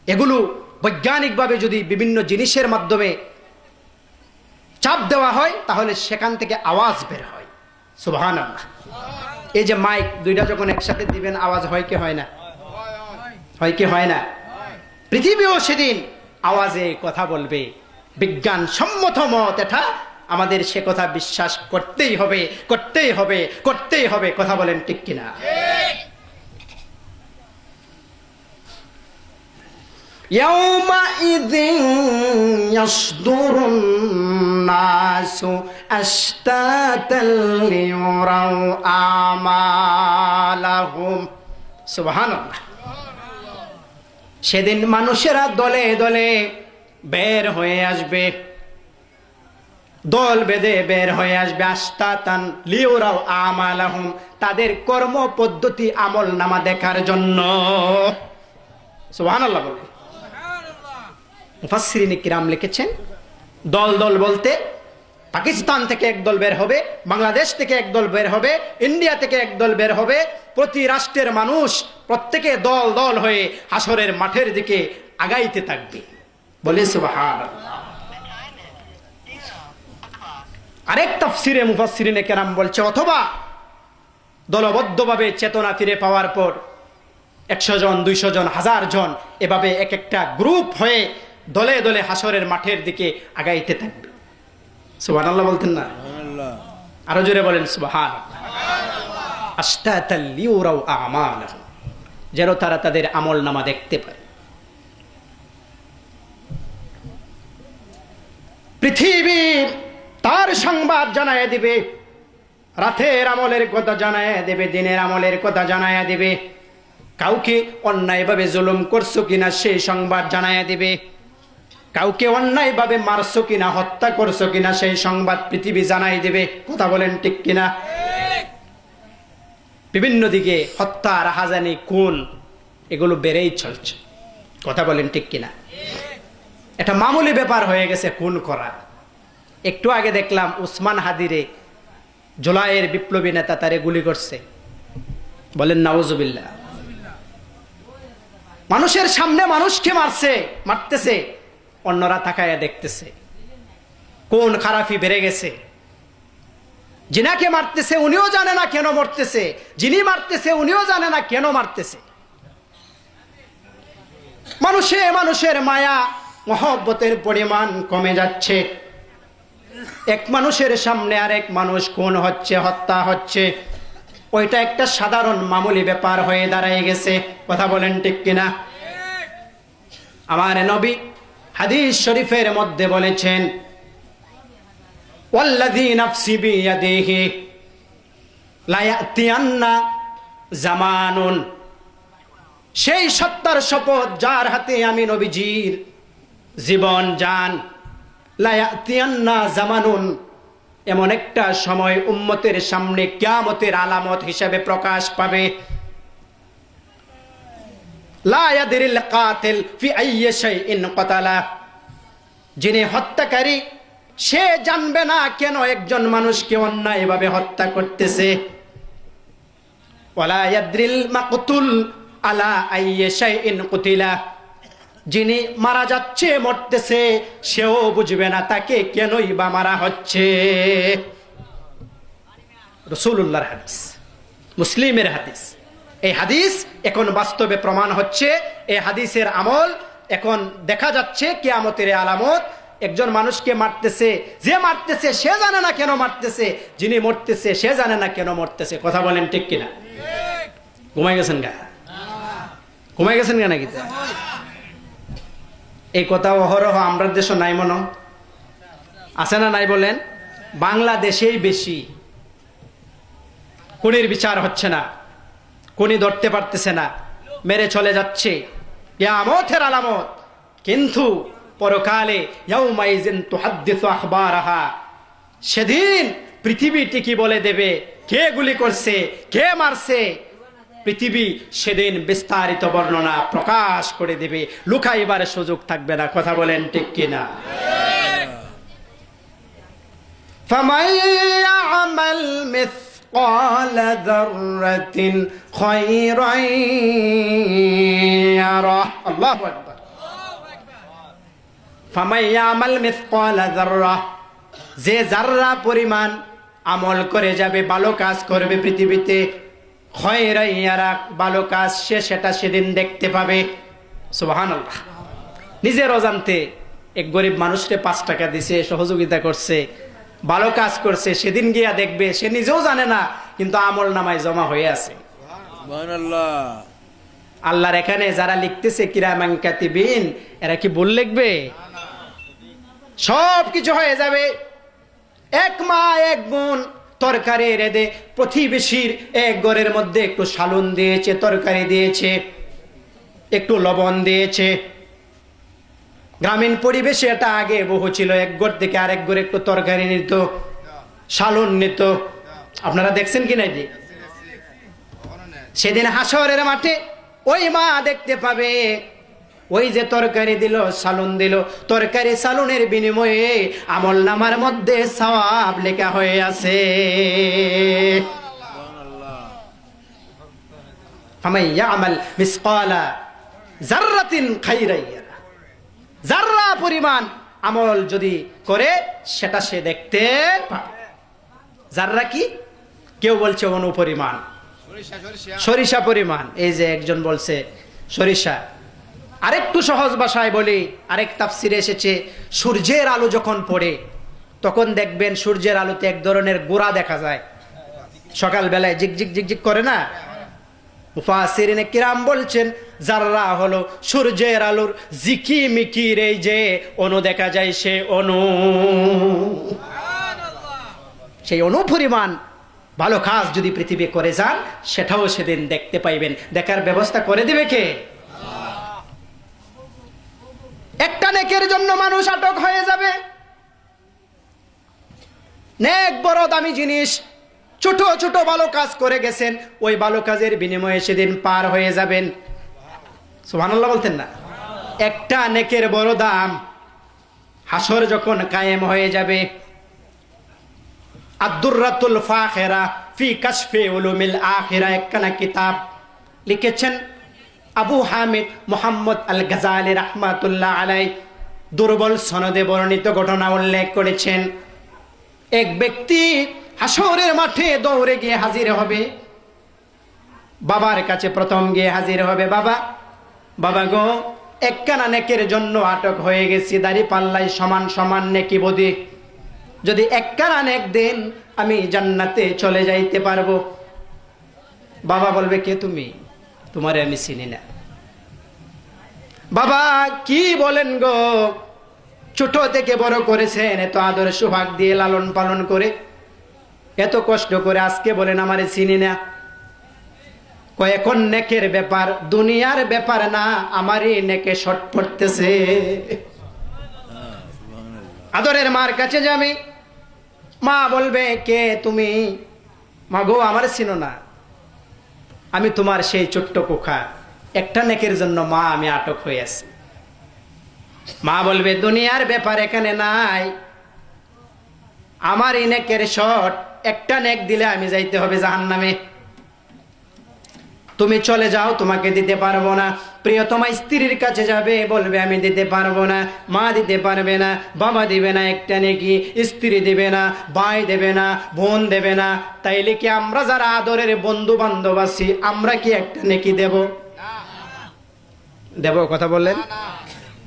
এগুলো বৈজ্ঞানিকভাবে যদি বিভিন্ন জিনিসের মাধ্যমে চাপ দেওয়া হয় তাহলে সেখান থেকে আওয়াজ বের হয়। সুবহানাল্লাহ। এই যে মাইক দুইটা যখন একসাথে দিবেন আওয়াজ হয় কি হয় না? হয় কি হয় না? পৃথিবীও সেদিন আওয়াজে কথা বলবে। বিজ্ঞান সম্মত মত এটা, আমাদের সে কথা বিশ্বাস করতেই হবে, করতেই হবে, করতেই হবে। কথা বলেন ঠিক কিনা? ইয়াউমাইযিন ইয়াসদুরুন নাসু আশতাতাল লিয়ুরাউ আমালাহুম। সুবহানাল্লাহ। সেদিন মানুষেরা দলে দলে বের হয়ে আসবে, দল বেঁধে বের হয়ে আসবে। আশতাতান লিয়ুরাউ আমালাহুম, তাদের কর্ম পদ্ধতি আমল নামা দেখার জন্য। সুবহানাল্লাহ বলে মুফাসসিরিনে কিরাম লিখেছেন, দল দল বলতে পাকিস্তান থেকে একদল বের হবে, বাংলাদেশ থেকে একদল বের হবে, ইন্ডিয়া থেকে একদল বের হবে। প্রতি রাষ্ট্রের মানুষ প্রত্যেকে দল দল হয়ে হাসরের মাঠের দিকে আগাইতে থাকবে। বলে সুবহানাল্লাহ। আরেক তাফসিরে মুফাসসিরিনে কেরাম বলছে, অথবা দলবদ্ধভাবে চেতনা ফিরে পাওয়ার পর 100 জন, 200 জন, 1000 জন এভাবে এক একটা গ্রুপ হয়ে দলে দলে হাসরের মাঠের দিকে আগাইতে থাকবে। সুবহানাল্লাহ বলতেন না? সুবহানাল্লাহ। আরো জোরে বলেন সুবহানাল্লাহ। আশতাতাল লিয়ুরাউ আমালাহুম, যেন তারা তাদের আমল নামা দেখতে পায়। পৃথিবী তার সংবাদ জানায় দিবে, রাতের আমলের কথা জানায় দেবে, দিনের আমলের কথা জানায় দেবে। কাউকে অন্যায়ভাবে জুলুম করছো কিনা সেই সংবাদ জানায় দিবে, কাউকে অন্যায়ভাবে মারছো কিনা, হত্যা করছো কিনা সেই সংবাদ পৃথিবী জানাই দেবে। কথা বলেন ঠিক কিনা? বিভিন্ন দিকে হত্যা, রাহাজানি, খুন এগুলো বেড়েই চলছে। কথা বলেন ঠিক কিনা? এটা মামুলি ব্যাপার হয়ে গেছে খুন করা। একটু আগে দেখলাম উসমান হাদিরে জুলাইয়ের বিপ্লবী নেতা তারে গুলি করছে। বলেন নাউজুবিল্লাহ। মানুষের সামনে মানুষকে মারতেছে, অন্যরা তাকায়া দেখতেছে। কোন খারাপি বেড়ে গেছে। যিনাকে মারতেছে উনিও জানে না কেন মরতেছে, যিনি মারতেছে উনিও জানে না কেন মারতেছে। মানুষের মায়া মহব্বতের পরিমাণ কমে যাচ্ছে। এক মানুষের সামনে আরেক মানুষ খুন হচ্ছে, হত্যা হচ্ছে, ওইটা একটা সাধারণ মামুলি ব্যাপার হয়ে দাঁড়ায় গেছে। কথা বলেন ঠিক কিনা? আমার নবী হাদিস শরীফের মধ্যে বলেছেন, ওয়াল্লাযী নাফসি বিয়াদিহি লা ইয়াতিয়ান্না জামানুন, সেই সত্তার শপথ যার হাতে আমি নবীজির জীবন যান, লা ইয়াতিয়ান্না জামানুন, এমন একটা সময় উম্মতের সামনে কিয়ামতের আলামত হিসেবে প্রকাশ পাবে। লা ইয়াদরিল কাতিল ফি আইয়ি শাইইন কাতালা, যিনি হত্যাকারী সে জানবে না কেন একজন মানুষকে অন্যায়ভাবে হত্যা করতেছে। ওয়ালা ইয়াদরিল মাকতুল আলা আইয়ি শাইইন কুতিলা, যিনি মারা যাচ্ছে, মরতেছে, সেও বুঝবে না তাকে কেনই বা মারা হচ্ছে। রাসূলুল্লাহর হাদিস, মুসলিমের হাদিস। এই হাদিস এখন বাস্তবে প্রমাণ হচ্ছে। এই হাদিসের আমল এখন দেখা যাচ্ছে কিয়ামতের আলামত। একজন মানুষকে মারতেছে, যে মারতেছে সে জানে না কেন মারতেছে, যিনি মরতেছে সে জানে না কেন মরতেছে। কথা বলেন ঠিক কিনা? ঘুমাই গেছেন গা? ঘুমাই গেছেন গা নাকি? এই কথা অহরহ আমরা দেশে নাই মনে আছে না? নাই বলেন? বাংলাদেশেই বেশি। খুনির বিচার হচ্ছে না, খুনি ধরতে পারতেছে না, মেরে চলে যাচ্ছে, কিয়ামতের আলামত। কিন্তু পরকালে ইয়াউমাইযিন তুহাদ্দিসু আখবারাহা, সেদিন পৃথিবী ঠিকই বলে দেবে কে গুলি করছে, কে মারছে। পৃথিবী সেদিন বিস্তারিত বর্ণনা প্রকাশ করে দেবে, লুকাইবার সুযোগ থাকবে না। কথা বলেন ঠিক কিনা? ফামান ইয়ামাল মিসকাল যাররাতিন খায়রান ইয়ারা। আল্লাহু আকবার। ফামান ইয়ামাল মিসকাল যাররা, যে যাররা পরিমাণ আমল করে যাবে, ভালো কাজ করবে পৃথিবীতে, খায়রান ইয়ারা, ভালো কাজ সে সেটা সেদিন দেখতে পাবে। সুবহানাল্লাহ। নিজের অজান্তে এক গরিব মানুষকে 5 টাকা দিছে, সহযোগিতা করছে, ভালো কাজ করছে, সেদিন গিয়া দেখবে সে নিজেও জানে না, কিন্তু আমল নামায় জমা হয়ে আছে। সুবহানাল্লাহ। আল্লাহর এখানে যারা লিখতেছে কিরামান কাতিবিন, এরা কি ভুল লিখবে? সব কিছু হয়ে যাবে। এক মা এক বোন তরকারি রেঁধে প্রতিবেশীর এক ঘরের মধ্যে একটু সালুন দিয়েছে, তরকারি দিয়েছে, একটু লবণ দিয়েছে। গ্রামীণ পরিবেশে এটা আগে বহু ছিল, এক ঘর থেকে আরেক ঘরে একটু তরকারি নিত, সালুন নিত। আপনারা দেখছেন কি না? সেদিন হাসরের মাঠে ওই মা দেখতে পাবে ওই যে তরকারি দিল, সালুন দিল, তরকারি সালুনের বিনিময়ে আমল নামার মধ্যে সওয়াব লেখা হয়ে আছে। ফামান ইয়ামাল মিসকালা যাররাতিন খাইরান ইয়ারা, যাররা পরিমাণ আমল যদি করে সেটা সে দেখতে পাবে। যাররা কি? কেউ বলছে অনুপরিমাণ, সরিষা পরিমাণ। এই যে একজন বলছে সরিষা। আরেকটু সহজ ভাষায় বলি, আরেক তাফসিরে এসেছে সূর্যের আলো যখন পড়ে তখন দেখবেন সূর্যের আলোতে এক ধরনের গোড়া দেখা যায়, সকাল বেলায় জিকজিক জিকজিক করে না। মুফাসসিরিনে কিরাম বলছেন যাররা হলো সূর্যের আলোর জিকিমিকির এই যে অণু দেখা যায়, সে অণু, সেই অণু পরিমাণ ভালো কাজ যদি পৃথিবী করে যান সেটাও সেদিন দেখতে পাইবেন। দেখার ব্যবস্থা করে দিবে কে? একটা নেকের জন্য মানুষ আটক হয়ে যাবে। নেক বড় দামি জিনিস, ছোট ছোট ভালো কাজ করে গেছেন, ওই ভালো কাজের বিনিময়ে সেদিন পার হয়ে যাবেন। সুবহানাল্লাহ বলতেন না? একটা নেকের বড় দাম। হাসর যখন কায়েম হয়ে যাবে, আদ-দুররাতুল ফাখিরা ফি কাশফি উলুমিল আখিরা একখানা কিতাব লিখেছেন আবু হামিদ মুহাম্মদ আল গাজালি রাহমাতুল্লাহ আলাই। দুর্বল সনদে বর্ণিত ঘটনা উল্লেখ করেছেন। এক ব্যক্তি হাসরের মাঠে দৌড়ে গিয়ে হাজির হবে, বাবার কাছে প্রথম গিয়ে হাজির হবে। বাবা, বাবা গো, একখানা নেকের জন্য আটক হয়ে গেছি, দাড়ি পাল্লাই সমান সমান নেকি বদি, যদি একখানা নেক দেন আমি জান্নাতে চলে যাইতে পারবো। বাবা বলবে কে তুমি? তোমারে আমি চিনি না। বাবা কি বলেন গো, ছোট থেকে বড় করেছেন, এত আদর সোহাগ দিয়ে লালন পালন করে, এত কষ্ট করে, আজকে বলেন আমারে চিনি না। কয়েকন নেকের ব্যাপার, দুনিয়ার ব্যাপার না, আমারই নেকে শর্ট পড়তেছে। আদরের মার কাছে যাবে, মা বলবে কে তুমি? মা গো আমার চিনো না, আমি তোমার সেই ছোট্ট কোখা, একটা নেকের জন্য মা আমি আটক হয়ে আছি। মা বলবে দুনিয়ার ব্যাপার এখানে নাই, আমার এই নেকের শর্ট, একটা নেক দিলে আমি যাইতে হবে জাহান্নামে, তুমি চলে যাও, তোমাকে দিতে পারবো না। প্রিয়তমা স্ত্রীর কাছে যাবে, বলবে আমি দিতে পারবো না। মা দিতে পারবে না, বাবা দিবে না একটা নেকি, স্ত্রী দিবে না, ভাই দেবে না, বোন দেবে না। তাইলে কি আমরা যারা আদরের বন্ধু বান্ধব আছি, আমরা কি একটা নেকি দেব? দেব? কথা বললেন?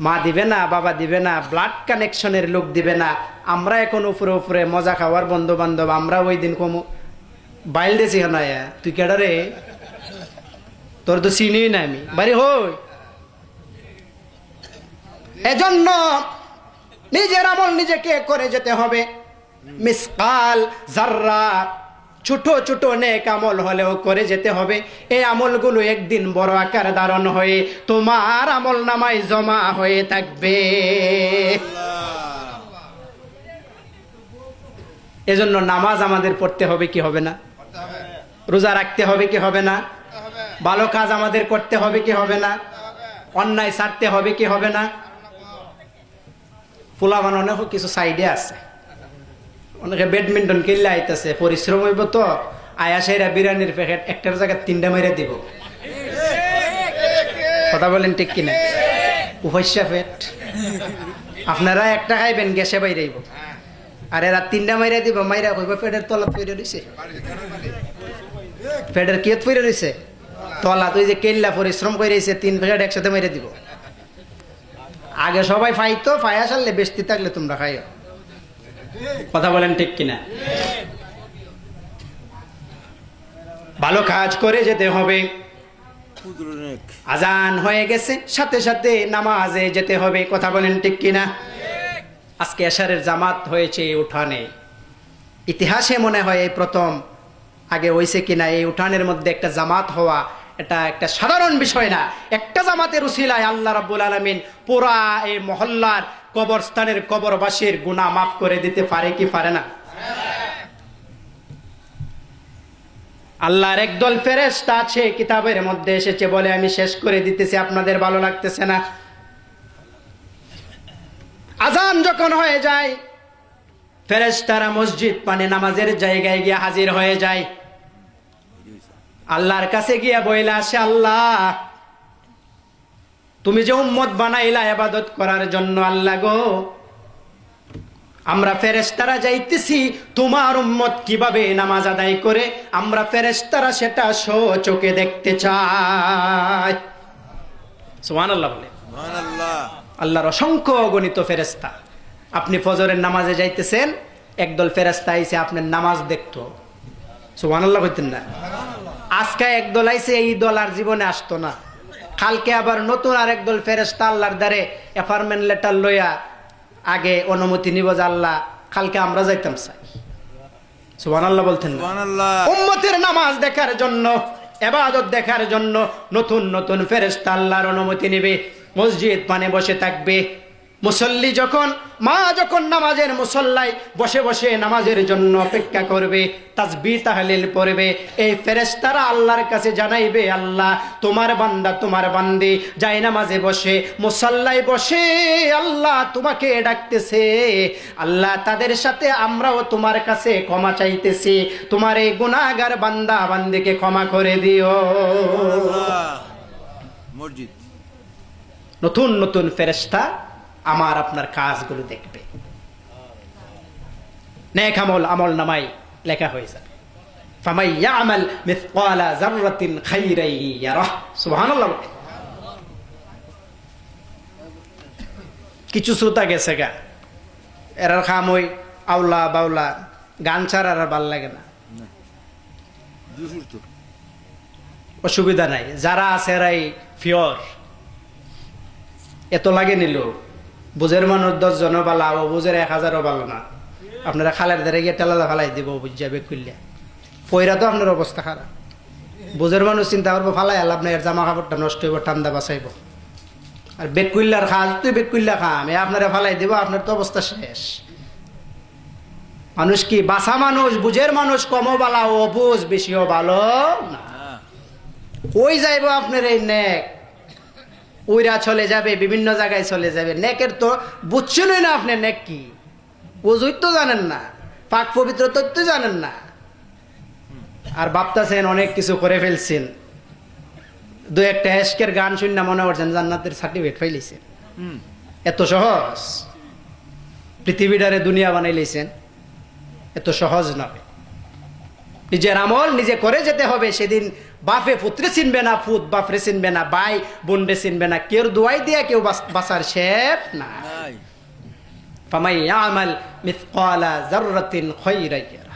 মা দিবে না, বাবা দিবে না, ব্লাড কানেকশনের লোক দিবে না। আমরা এখন উপরে উপরে মজা খাওয়ার বন্ধু বান্ধব, আমরা ওই দিন কমু বাইল দেছি হনায়া, তুই কেডা রে, তোর তো চিনি না আমি, বাড়ি হই। এজন্য নিজের আমল নিজেকে করে যেতে হবে। মিসকাল যাররা ছোট ছোট নেক আমল হলেও করে যেতে হবে। এই আমলগুলো একদিন বড় আকার ধারণ হয়ে তোমার আমল নামায় জমা হয়ে থাকবে। এজন্য নামাজ আমাদের পড়তে হবে কি হবে না? রোজা রাখতে হবে কি হবে না? ভালো কাজ আমাদের করতে হবে কি হবে না? অন্যায় ছাড়তে হবে কি হবে না? পোলা বানানো কিছু সাইডে আছে, অনেকে ব্যাডমিন্টন খেললে আইতেছে, পরিশ্রম হইব তো আয়া সেরা বিরিয়ানির প্যাকেট একটার জায়গায় 3টা মেরে দিব। কথা বলেন ঠিক কিনা? উপস্যা পেট, আপনারা একটা খাইবেন গ্যাসে বাইরেইব, আর এরা 3টা মাইরা দিব, মাইরা কইব পেটের তলা ফিরে রয়েছে, পেটের কিয়ত ফিরে রয়েছে তলা, তুই যে কেল্লা পরিশ্রম করে 3 প্যাকেট একসাথে মেরে দিব। আগে সবাই ফাইতো, ফাইয়া সারলে বেশি থাকলে তোমরা খাইও। কথা বলেন ঠিক কিনা? ভালো কাজ করে যেতে হবে। ক্ষুদ্র নেক। আজান হয়ে গেছে, সাথে সাথে নামাজে যেতে হবে। কথা বলেন ঠিক কিনা? আজকে এশারের জামাত হয়েছে এই উঠানে। ইতিহাসে মনে হয় এই প্রথম, আগে হয়েছে কিনা এই উঠানের মধ্যে একটা জামাত হওয়া, এটা একটা সাধারণ বিষয় না। একটা জামাতের উসিলায় আল্লাহ রাব্বুল আলামিন পুরা এই মহল্লার কবরস্থানের কবরবাসীর গুনাহ মাফ করে দিতে পারে কি পারে না? আল্লাহর একদল ফেরেশতা আছে, কিতাবের মধ্যে এসেছে, বলে আমি শেষ করে দিতেছি, আপনাদের ভালো লাগতেছে না? আজান যখন হয়ে যায়, ফেরেশতারা মসজিদ মানে নামাজের জায়গায় গিয়ে হাজির হয়ে যায়। আল্লাহর কাছে গিয়ে বইলা আসে, আল্লাহ তুমি যে উম্মত বানাইলা ইবাদত করার জন্য, আল্লাহ গো আমরা ফেরেশতারা যাইতেছি তোমার উম্মত কিভাবে নামাজ আদায় করে, আমরা ফেরেশতারা সেটা চোখে দেখতে চাই। সুবহানাল্লাহ বলে। সুবহানাল্লাহ। আল্লাহর অসংখ্য গণিত ফেরেশতা। আপনি ফজরের নামাজে যাইতেছেন, একদল ফেরেশতা আইছে আপনার নামাজ দেখতো। সুবহানাল্লাহ কইতেন না? আজকে একদল আইছে, এই দল আর জীবনে আসতো না। কালকে আবার নতুন আর একদল ফেরেশতা আল্লাহর দ্বারে অ্যাপয়েন্টমেন্ট লেটার লইয়া আগে অনুমতি নিব যে আল্লাহ কালকে আমরা যাইতাম চাই। সুবহানাল্লাহ বলতেন না? সুবহানাল্লাহ। উম্মতের নামাজ দেখার জন্য, ইবাদত দেখার জন্য নতুন নতুন ফেরেশতা আল্লাহর অনুমতি নেবে, মসজিদ পানে বসে থাকবে। মুসল্লি যখন, মা যখন নামাজের মুসল্লায় বসে বসে নামাজের জন্য অপেক্ষা করবে, তাসবিহ তাহলিল পড়বে, এই ফেরেশতারা আল্লাহর কাছে জানাইবে, আল্লাহ তোমার বান্দা তোমার বান্দি যাই নামাজে বসে, মুসল্লায় বসে আল্লাহ তোমাকে ডাকতেছে, আল্লাহ তাদের সাথে আমরাও তোমার কাছে ক্ষমা চাইতেছি, তোমার এই গুনাহগার বান্দা বান্দিকে ক্ষমা করে দিও। সুবহানাল্লাহ। মসজিদ। নতুন নতুন ফেরেশতা আমার আপনার কাজগুলো দেখবে, নেক আমল আমল নামাই লেখা হয়ে যাবে। ফামাই ইয়ামাল মিসকালা যাররাতিন খাইরান ইয়ারাহ। সুবহানাল্লাহ। কিছু শ্রোতা গেছে গা, এরার খাম ওই আউলা বাউলা গান ছাড়া আর ভাল লাগে না। জুসুর তো। অসুবিধা নাই, যারা আছে এরাই ফিওর। এত লাগে নিল, বুঝের মানুষ 10 জনও বালা, ও বুঝের 1000ও ভালো না। আপনারা খালের ধারে গিয়ে টেলা ফালাই দিব, বুঝা বেগ করলে পয়রা তো আপনার অবস্থা খারাপ। বুঝের মানুষ চিন্তা করবো ফালাই আল্লাহ আপনার জামা কাপড়টা নষ্ট হইব, ঠান্ডা বাঁচাইব। আর বেগ করলার খাস তুই বেগ করলা খাম, এ আপনারা ফালাই দিব, আপনার তো অবস্থা শেষ। মানুষ কি বাসা মানুষ, বুঝের মানুষ কমও বালা, ও বুঝ বেশিও ভালো না। ওই যাইব আপনার এই নেক, ওইরা চলে যাবে, বিভিন্ন জায়গায় চলে যাবে। নেকের তো বুঝছেনই না আপনি, নেক কি ওজুই তো জানেন না, পাক পবিত্র তথ্য জানেন না, আর ভাবতেছেন অনেক কিছু করে ফেলছেন। দু একটা এশকের গান শুনে মনে করছেন জান্নাতের সার্টিফিকেট পাইলেছেন। এত সহজ পৃথিবীটারে দুনিয়া বানাইলেছেন, এত সহজ নয়। নিজের আমল নিজে করে যেতে হবে। সেদিন বাপে পুত্রে চিনবে না, পুত বাপরে চিনবে না, ভাই বোনরে চিনবে না, কেউ দোয়াই দিয়া কেউ বাঁচার শেপ না। নাই। ফামাই ইয়ামাল মিসকালা যাররাতিন খাইরান ইয়ারা।